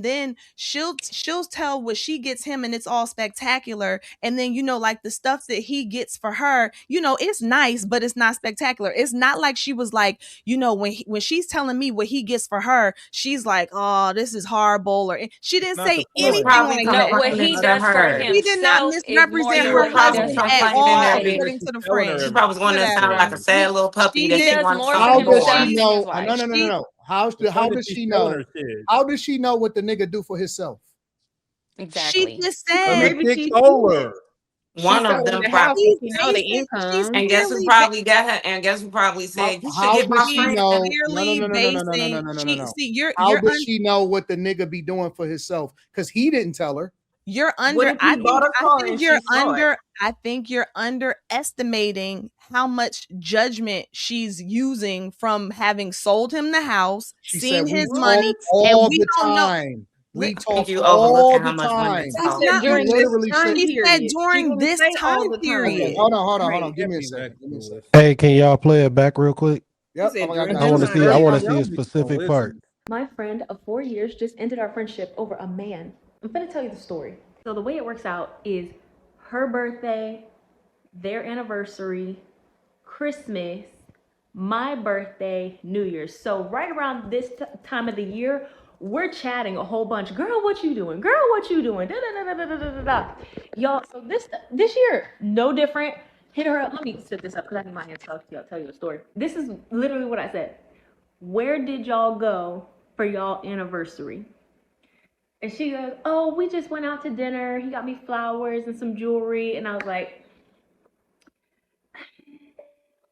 then she'll tell what she gets him, and it's all spectacular. And then like the stuff that he gets for her, it's nice, but it's not spectacular. It's not like she was like, when she's telling me what he gets for her, she's like, oh, this is horrible, or she didn't Not the say He was anything point. probably like that. No, what he complaining to does for her. He did not himself is more misrepresent He than her was what he probably does husband for at complaining in all, there his being. But according she's to the telling her She friend. probably was going to sound Whatever. like a business. sad little puppy She that He she did. does wanted more for How something does more. himself she than know? his No, wife. no, no, no, no. The How point is does she's she telling know? her shit. How does she know what the nigga do for himself? She Exactly. just Because said the Maybe chick she told did. her. She One said of in them the house probably. because she she know the she's income. And guess who severely probably got her? And guess who probably How, said, you should how get my does she she's friend? know? No, no, severely no, no, no, no, no, no, no, basing. no, no, no, She no. see How does she know what the nigga be doing for himself? Because he didn't tell her. you're What under. if he bought a car and she saw it? I think you're underestimating how much judgment she's using from having sold him the house, She seeing said we his talk money, and all we the don't know. time. We I think talk you all overlooking how the much women time. She talk. said You during During this this literally said. time She said period. She during didn't this say time all the Okay, period. time. hold on. You Give can't me a be second. next Give me a to second. us. Hey, can y'all play it back real quick? She Yep, said I during got I that you. want to time see. I Y'all, want to period. see a y'all be specific part. listen. My friend of 4 years just ended our friendship over a man. I'm gonna tell you the story. So the way it works out is her birthday, their anniversary, Christmas, my birthday, New Year's. So right around this time of the year, we're chatting a whole bunch. Girl, what you doing? Girl, what you doing? Da, da, da, da, da, da, da, da. Y'all, so this year, no different. Hit her up. Let me set this up because I need my hands up. I'll tell you a story. This is literally what I said. where did y'all go for y'all anniversary? And she goes, oh, we just went out to dinner. He got me flowers and some jewelry. And I was like,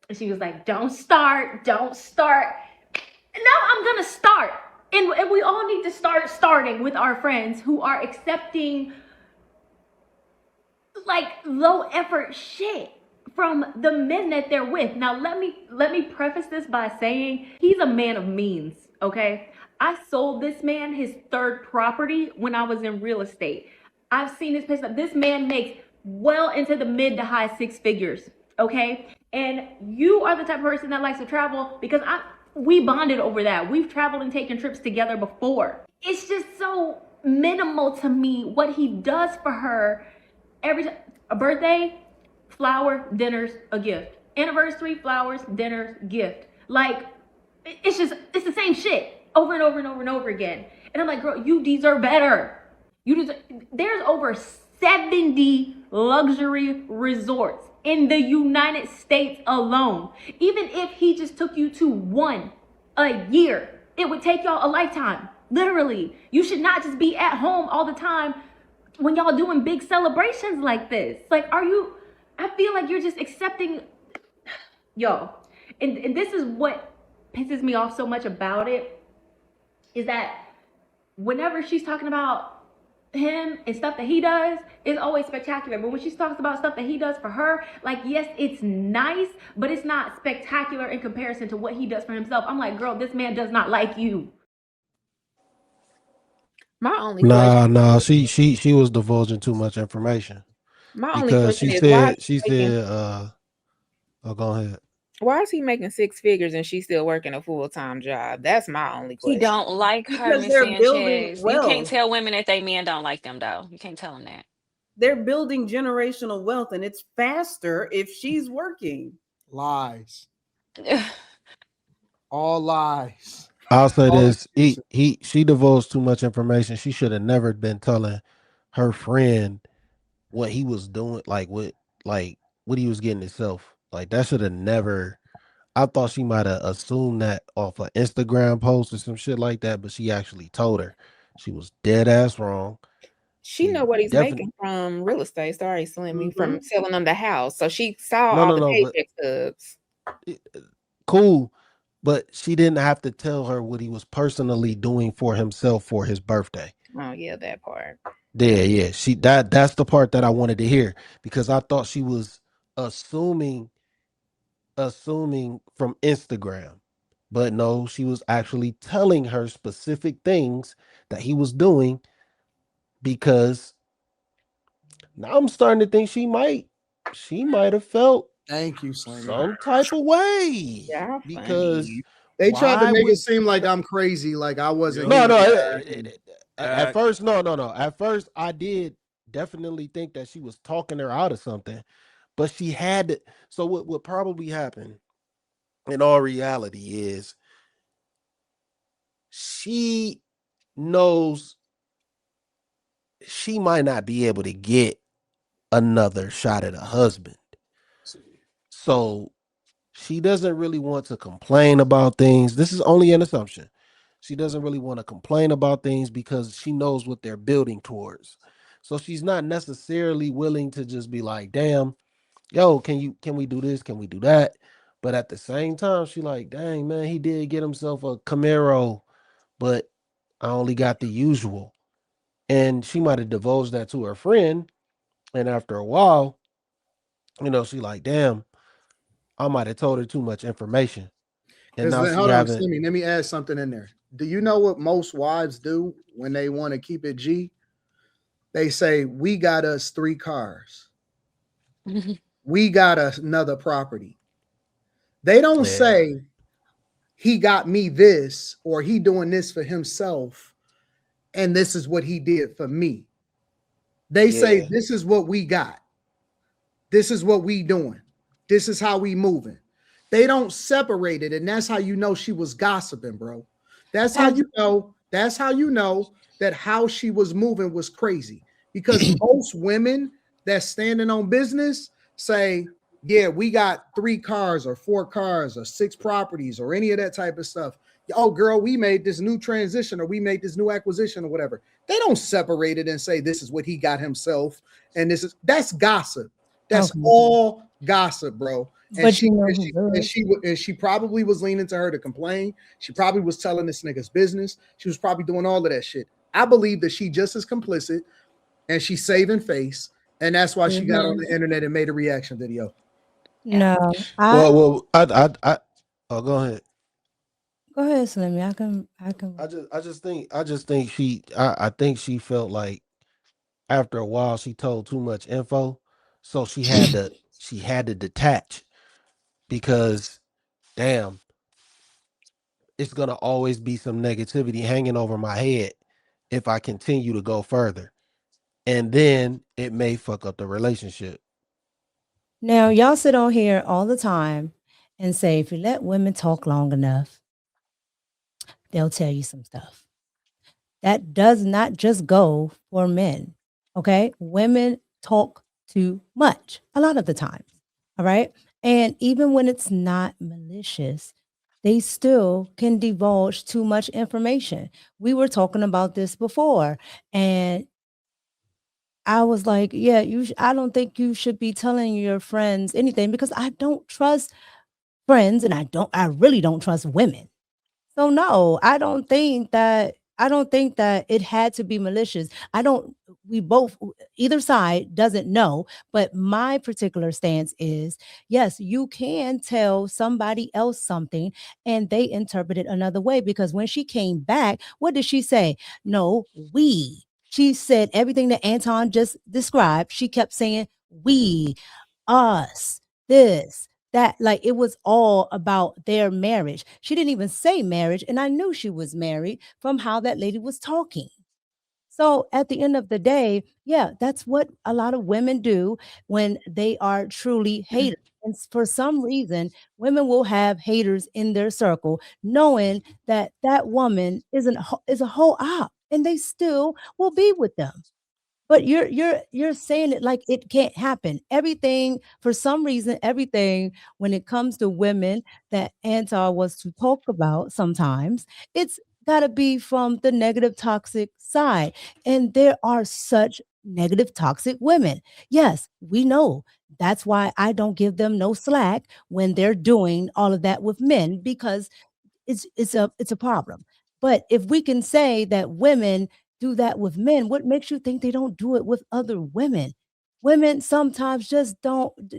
and she was like, don't start. Now I'm going to start. And we all need to start starting with our friends who are accepting like low effort shit from the men that they're with. Now let me preface this by saying he's a man of means, okay? I sold this man his third property when I was in real estate. I've seen his pay. This man makes well into the mid to high six figures, okay? And you are the type of person that likes to travel because we bonded over that. We've traveled and taken trips together before. It's just so minimal to me what he does for her. Every time, a birthday, flower, dinners, a gift. Anniversary, flowers, dinners, gift. Like, it's the same shit over and over and over and over again. And I'm like, girl, you deserve better. There's over 70 luxury resorts in the United States alone. Even if he just took you to one a year, it would take y'all a lifetime. Literally. You should not just be at home all the time when y'all doing big celebrations like this. Like, I feel like you're just accepting, yo. And this is what pisses me off so much about it, is that whenever she's talking about him and stuff that he does, it's always spectacular. But when she talks about stuff that he does for her, like, yes, it's nice, but it's not spectacular in comparison to what he does for himself. I'm like, girl, this man does not like you. My only question. Nah. She was divulging too much information. My only Because question she is why said, oh, go ahead. why is he making six figures and she's still working a full-time job? That's my only He question. don't like her, Because Miss they're building Sanchez. You can't wealth. tell women that they men don't like them, though. You can't tell them that. They're building generational wealth, and it's faster if she's working. Lies. All lies. I'll say All this: excuses. she divulged too much information. She should have never been telling her friend what he was doing, like what he was getting himself. Like, that should have never. I thought she might have assumed that off an Instagram post or some shit like that, but she actually told her. She was dead ass wrong. She know what he's definitely making from real estate. Sorry, Slimmy, from Mhm. selling them the house. So she saw No, all no, the no, but paycheck stubs. cool. But she didn't have to tell her what he was personally doing for himself for his birthday. Oh yeah, that part. Yeah. That's the part that I wanted to hear, because I thought she was assuming from Instagram. But no, she was actually telling her specific things that he was doing, because now I'm starting to think she might have felt Thank you, Slimmy. some type of way. Yeah, Because funny. They tried to why make would it seem like I'm crazy, like I wasn't no, here. at first, no. At first, I did definitely think that she was talking her out of something, but she had to. So what probably happened in all reality is she knows she might not be able to get another shot at a husband. So she doesn't really want to complain about things. This is only an assumption. She doesn't really want to complain about things because she knows what they're building towards. So she's not necessarily willing to just be like, damn, yo, can we do this? Can we do that? But at the same time, she like, dang, man, he did get himself a Camaro, but I only got the usual. And she might have divulged that to her friend. And after a while, she like, damn, I might have told her too much information. And Because now she hold on, haven't. Slimmy, let me add something in there. Do you know what most wives do when they want to keep it G? They say, we got us 3 cars. We got us another property. They don't say he got me this or he doing this for himself and this is what he did for me. They say this is what we got. This is what we doing. This is how we moving. They don't separate it, and that's how you know she was gossiping, bro. That's how you know. That's how you know that how she was moving was crazy. Because most women that's standing on business say, yeah, we got 3 cars or 4 cars or 6 properties or any of that type of stuff. oh girl, we made this new transition or we made this new acquisition or whatever. They don't separate it and say this is what he got himself and that's gossip. That's Okay. all gossip, bro. And But she you know and who she and does? she and she probably was leaning to her to complain. She probably was telling this nigga's business. She was probably doing all of that shit. I believe that she just as complicit and she's saving face, and that's why she got on Mm-hmm. the internet and made a reaction video. Yeah. No, Well, oh, go ahead. go ahead, Slimmy. I can. I just think I think she felt like after a while she told too much info, so she had to detach because damn, it's gonna always be some negativity hanging over my head if I continue to go further, and then it may fuck up the relationship. Now, y'all sit on here all the time and say if you let women talk long enough, they'll tell you some stuff. That does not just go for men. Okay. Women talk too much a lot of the times. All right. And even when it's not malicious, they still can divulge too much information. We were talking about this before, and I was like, yeah, I don't think you should be telling your friends anything because I don't trust friends and I really don't trust women. So no, I don't think that it had to be malicious. I don't we both either side doesn't know, but my particular stance is yes, you can tell somebody else something and they interpret it another way because when she came back, what did she say? No, we. She said everything that Anton just described. She kept saying we, us, this, that, like it was all about their marriage. She didn't even say marriage, and I knew she was married from how that lady was talking. So at the end of the day, yeah, that's what a lot of women do when they are truly haters. And for some reason, women will have haters in their circle, knowing that that woman is a whole op, and they still will be with them. But you're saying it like it can't happen. Everything for some reason, everything when it comes to women that Antar was to talk about sometimes, it's gotta be from the negative toxic side. And there are such negative toxic women. Yes, we know. That's why I don't give them no slack when they're doing all of that with men because it's a problem. But if we can say that women do that with men, what makes you think they don't do it with other women? Women sometimes just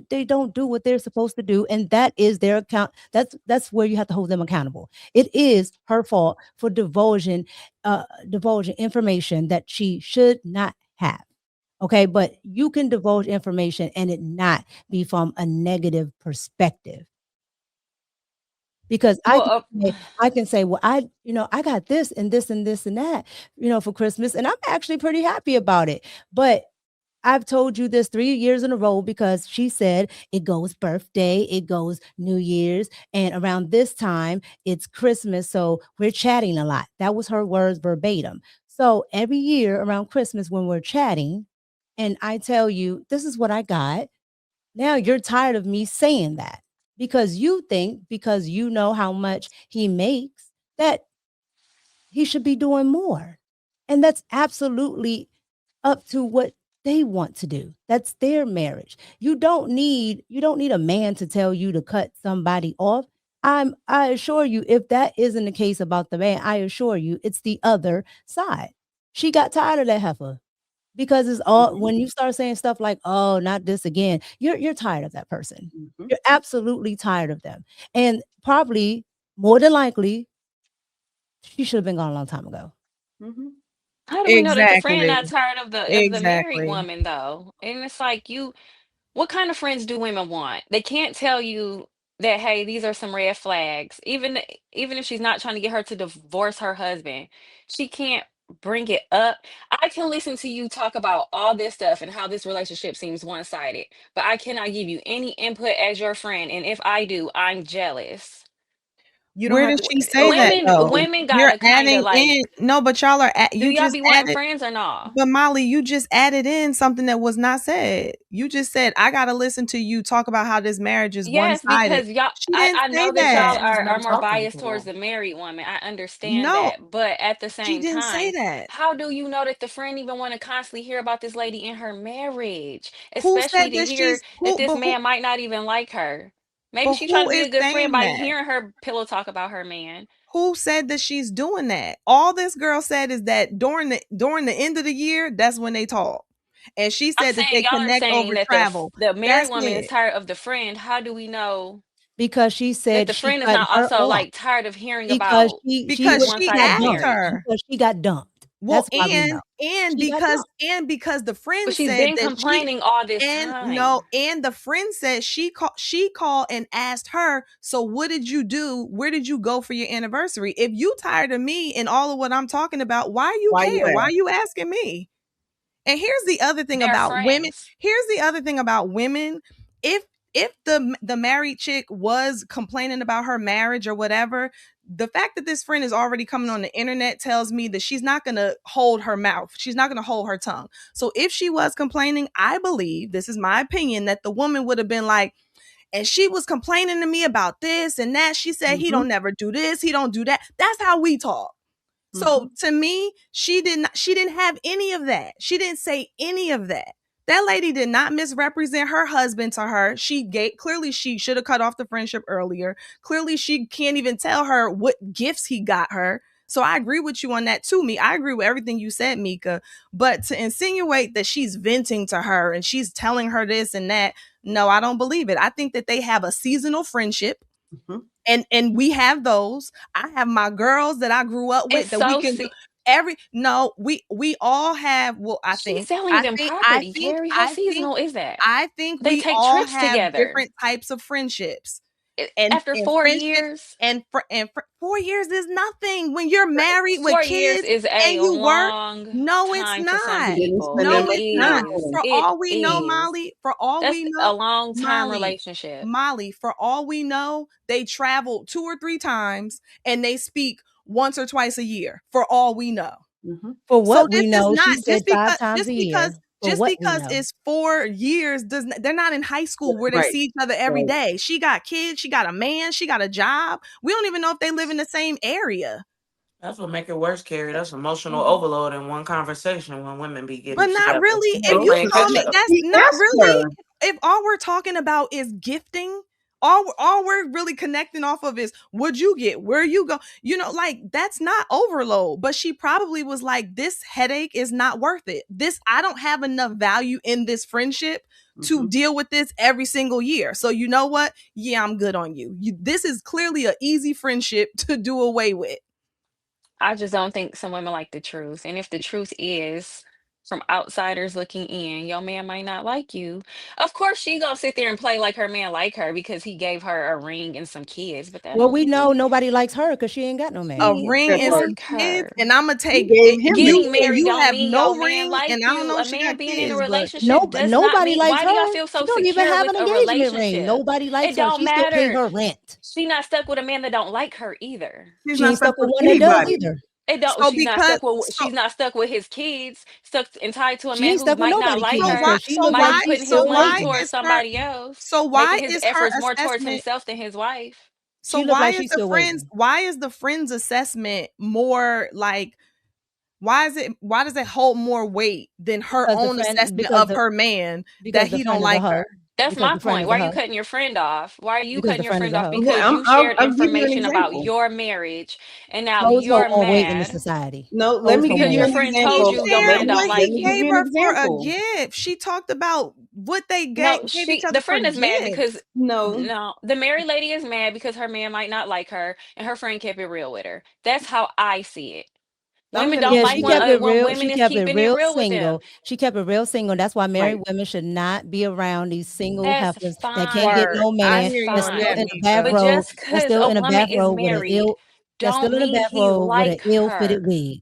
they don't do what they're supposed to do, and that is their account. That's where you have to hold them accountable. It is her fault for divulging information that she should not have. Okay, but you can divulge information and it not be from a negative perspective. Because Well, I can say, "Well, I got this and this and this and that, for Christmas, and I'm actually pretty happy about it." But I've told you this 3 years in a row because she said it goes birthday, it goes New Year's, and around this time, it's Christmas, so we're chatting a lot. That was her words verbatim. So every year around Christmas when we're chatting, and I tell you, "This is what I got," now you're tired of me saying that because you think because you know how much he makes that he should be doing more. And that's absolutely up to what they want to do. That's their marriage. You don't need a man to tell you to cut somebody off. I assure you if that isn't the case about the man, I assure you it's the other side. She got tired of that heifer. Because it's all Mhm, when you start saying stuff like, "Oh, not this again," you're tired of that person. mhm, You're absolutely tired of them. And probably, more than likely, she should have been gone a long time ago. mhm. how do we know that the friend Exactly. not tired of the married Exactly. woman though? And it's like what kind of friends do women want? They can't tell you that, hey, these are some red flags. Even if she's not trying to get her to divorce her husband, she can't bring it up. I can listen to you talk about all this stuff and how this relationship seems one-sided, but I cannot give you any input as your friend. And if I do, I'm jealous. You don't Where have does to she say that Women, though? women You're gotta kind adding of like. in no, but y'all are Do you y'all just be wanting added. friends or not? But Molly, you just added in something that was not said. You just said, I gotta listen to you talk about how this marriage is Yes, one-sided. because y'all, She didn't I say know that y'all that. are more biased towards the married woman. I understand No, that. But at the she same didn't say time, that. how do you know that the friend even want to constantly hear about this lady in her marriage? Who Especially said to that hear that who this but who man might not even like her. Maybe but she trying who to be is a good friend saying by that? hearing her pillow talk about her man. Who said that she's doing that? All this girl said is that during the end of the year, that's when they talk. And she I'm said that saying they y'all are connect saying over that travel. the married That's woman is it. tired of the friend. How do we know because she that said the she friend is cut not her also off like tired of hearing because about she Because this was she she got one-sided asked dumped. marriage? her. Because she got dumped. Well, That's why we know. She got dumped. because the But friend she's said been that she complaining all this and no, time. and the friend said she called and asked her, so what did you do? Where did you go for your anniversary? If you tired of me and all of what I'm talking about, why you Why you care? Why ask? you asking me? And here's the other thing They're about women. friends. Here's the other thing about women. If the married chick was complaining about her marriage or whatever, the fact that this friend is already coming on the internet tells me that she's not going to hold her mouth. She's not going to hold her tongue. So if she was complaining, I believe, this is my opinion, that the woman would have been like, and she was complaining to me about this and that. She said he don't never do this, he don't do that. That's how we talk. So to me, she didn't have any of that. She didn't say any of that. That lady did not misrepresent her husband to her. Clearly she should have cut off the friendship earlier. Clearly she can't even tell her what gifts he got her. So I agree with you on that too, me. I agree with everything you said, Mika. But to insinuate that she's venting to her and she's telling her this and that, no, I don't believe it. I think that they have a seasonal friendship. And we have those. I have my girls that I grew up with It's that we so can go we all have, well, she's selling them property, Carrie. How seasonal is that? I think They we take all trips have together. different types of friendships. And After and 4 years, friendships and 4 years is nothing when you're married with 4 years kids is and a you work. long No, it's time for some not. Didn't people. spend that No, It much it's time not. with is. him. For It all we know, is. Molly, for all That's we a know, long term Molly, relationship. Molly, for all we know, they travel 2 or 3 times and they speak once or twice a year. For all we know. For So what this we is know, she not said 5 times a year. For just what we because know. it's 4 years they're not in high school where they Right. see each other every Right. day. She got kids, she got a man, she got a job. We don't even know if they live in the same area. That's what make it worse, Carrie. That's emotional overload in one conversation when women be But getting not together. really. If They you playing call catch me, up. that's He not asked really. her. If all we're talking about is gifting, all we're really connecting off of is what'd you get, where you go, like that's not overload. But she probably was like, this headache is not worth it. I don't have enough value in this friendship to deal with this every single year. So you know what? Yeah, I'm good on you. This is clearly an easy friendship to do away with. I just don't think some women like the truth. And if the truth is from outsiders looking in, your man might not like you. Of course, she gonna sit there and play like her man like her because he gave her a ring and some kids, but that Well, don't we mean know nobody likes her because she ain't got no man. A he ring That and part. some like kids, her. and I'm gonna He take gave it. him the You Getting and married you don't have mean no your man ring, like and I don't you. know A if she man got being in a kids, but relationship does not Nobody mean, likes why do y'all her. feel She so don't even secure have with an a engagement ring. relationship? Nobody likes It her. don't She still pay matter. her rent. She not stuck with a man that don't like her either. she's She not ain't stuck stuck with with one that does anybody. either. It don't. So because She's not stuck with his kids. Stuck and tied to a She man ain't who stuck with might not nobody like so kids why her. because she so look Might like why be she's putting his so still money why waiting. towards is her somebody else, so making why his is her efforts more towards assessment himself than his wife. so She look like she's still waiting. why is the friend's assessment more like why does it hold more weight than her Because the own friend assessment of her man that because the he don't friend is a like hoe. her? That's Because my the friend point. is Why a are you hoe. cutting your friend off? Why are you Because cutting the your friend is friend a off? hoe. Okay, Because you I'll, shared I'll give you an information about example. your marriage and now Hoes hold you're more weight in the mad society. No, let Hoes me hold give because more you your an weight. friend He told example. you your shared man don't what like Let he me give you. gave you an her for a example. gift. She talked about what they No, gave each the other for friend is mad because gifts. No, no, the married lady is mad because her man might not like her and her friend kept it real with her. That's how I see it. I'm Women gonna don't Yeah, give like she you kept an. it when real. women She is kept it keeping it real real with them. single. She kept it real single. That's why married Right. women should not be around these single That's heifers that can't get Word. no fine. I man. That's hear you That's on still that, in fine. a bath But Mika. robe. just That's because still a in a woman bath is robe with an married, ill. That's don't still in a mean bath he robe with an like ill-fitted her. wig.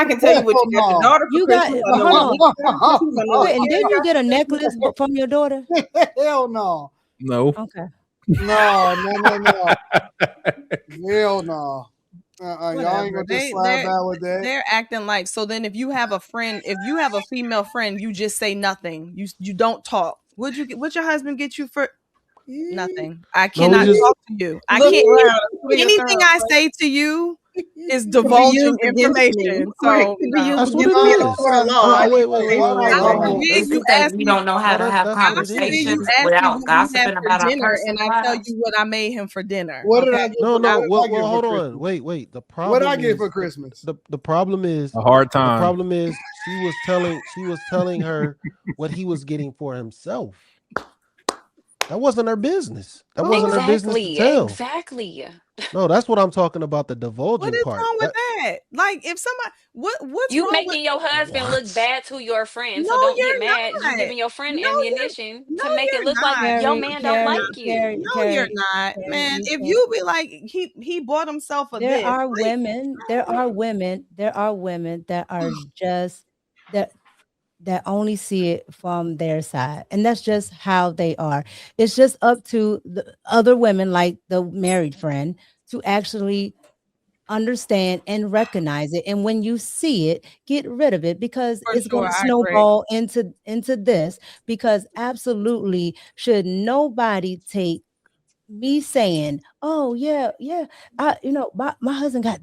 I can tell you what you got your daughter for You got Christmas. I know hold what on. Nick got for Christmas. I know what And Karen didn't you got get a for Christmas. necklace from your daughter? Hell no. No. Okay. No. Hell no. Y'all ain't Whatever. gonna just slide by with that. They're acting like, so then if you have a friend, if you have a female friend, you just say nothing. You don't talk. What'd your husband get you for? Nothing. I No, we cannot just talk to you. I Look can't. around. Anything I say to you is Could be divulging used against me. information. Right. So Could be no. used that's what against it me in a is. court of law. Hold I on, need wait. to say what I God say. forbid That's you You think ask we me. don't know how to have that's what God it forbid is. you conversations ask me without what he had gossiping for about our dinner, and personal I tell lives? you what I made him for dinner. What did Okay. I get? No, What no. did I Well, get for hold on. Christmas? Wait. The What I problem get is for Christmas? the problem is A hard the time. problem is she was telling her what he was getting for himself. That wasn't her business. That wasn't her business to tell. Exactly. No, that's what I'm talking about. The What divulging is part. wrong with that? Like, if somebody, what's You wrong with? making your husband look What? bad to your friend, No, so don't get you're mad. You not. giving your friend No, ammunition no, to make it you're look like not. your Carrie, man don't Carrie, like you. Carrie, No, you're Carrie, not, Carrie, man. you If can't. you be like, he bought himself a There this, are like, women. There are women. There are women that are just that that only see it from their side, and that's just how they are. It's just up to the other women, like the married friend, to actually understand and recognize it, and when you see it, get rid of it, because for it's going sure, to I agree. snowball into this. Because absolutely should nobody take me saying, oh yeah, my husband got,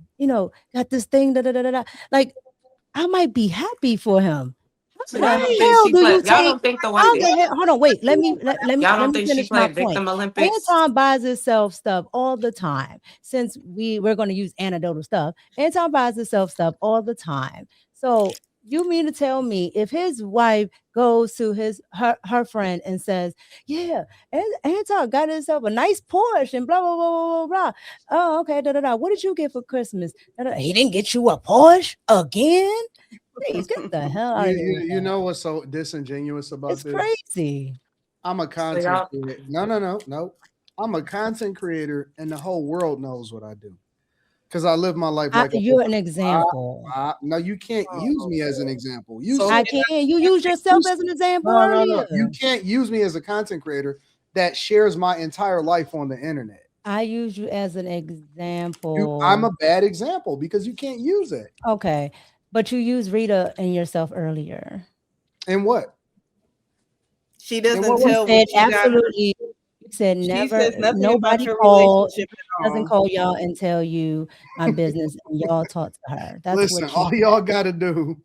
got this thing, da, da, da, da, da. Like, I might be happy for him. So How y'all don't the think Right. hell she do you play? Y'all take? don't think the How way? the hell? Hold on, wait. Let Y'all don't me think she finish my played point. Victim Olympics? Anton buys himself stuff all the time. Since we're going to use anecdotal stuff, Anton buys himself stuff all the time. So you mean to tell me if his wife goes to her friend and says, "Yeah, Anton got himself a nice Porsche and blah blah blah blah blah blah." Oh, okay, da da da. What did you get for Christmas? Da, da, da. He didn't get you a Porsche again. Please get the hell out of here with You that. know what's so disingenuous about It's this? crazy. I'm a So content y'all, creator. No. I'm a content creator, and the whole world knows what I do because I live my life like You're an example. no, you can't use me as an example. You So I said can. You use yourself as an example no. You earlier. can't use me as a content creator that shares my entire life on the internet. I use you as an I'm example. a bad example because you can't use it. Okay. But you used Rita and yourself earlier. And what? she And doesn't what You was tell said what you got. absolutely. You said She never, says nothing about nobody your called, relationship at doesn't all. call y'all and tell you my business, and y'all talk to her. That's listen, what you all y'all gotta do.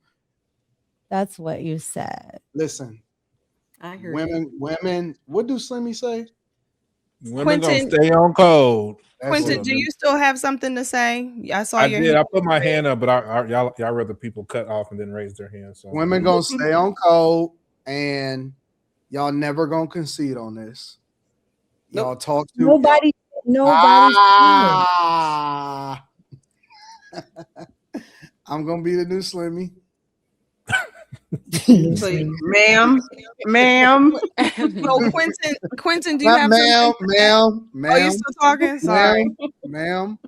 that's what you said. Listen, I heard it. women, what do Slimmy say? Women gonna Quentin, stay on code. That's Quentin, it. do you still have something to say? I saw I your did. hand. I put my hand up, but y'all rather people cut off and then raise their hand. So Women gonna stay on code, and y'all never gonna concede on this. Y'all Nope. talk to Nobody ah. I'm gonna be the new Slimmy. So, ma'am. So Quentin, do you Not have something ma'am, to say? ma'am, Oh, you ma'am, still talking? Sorry. ma'am.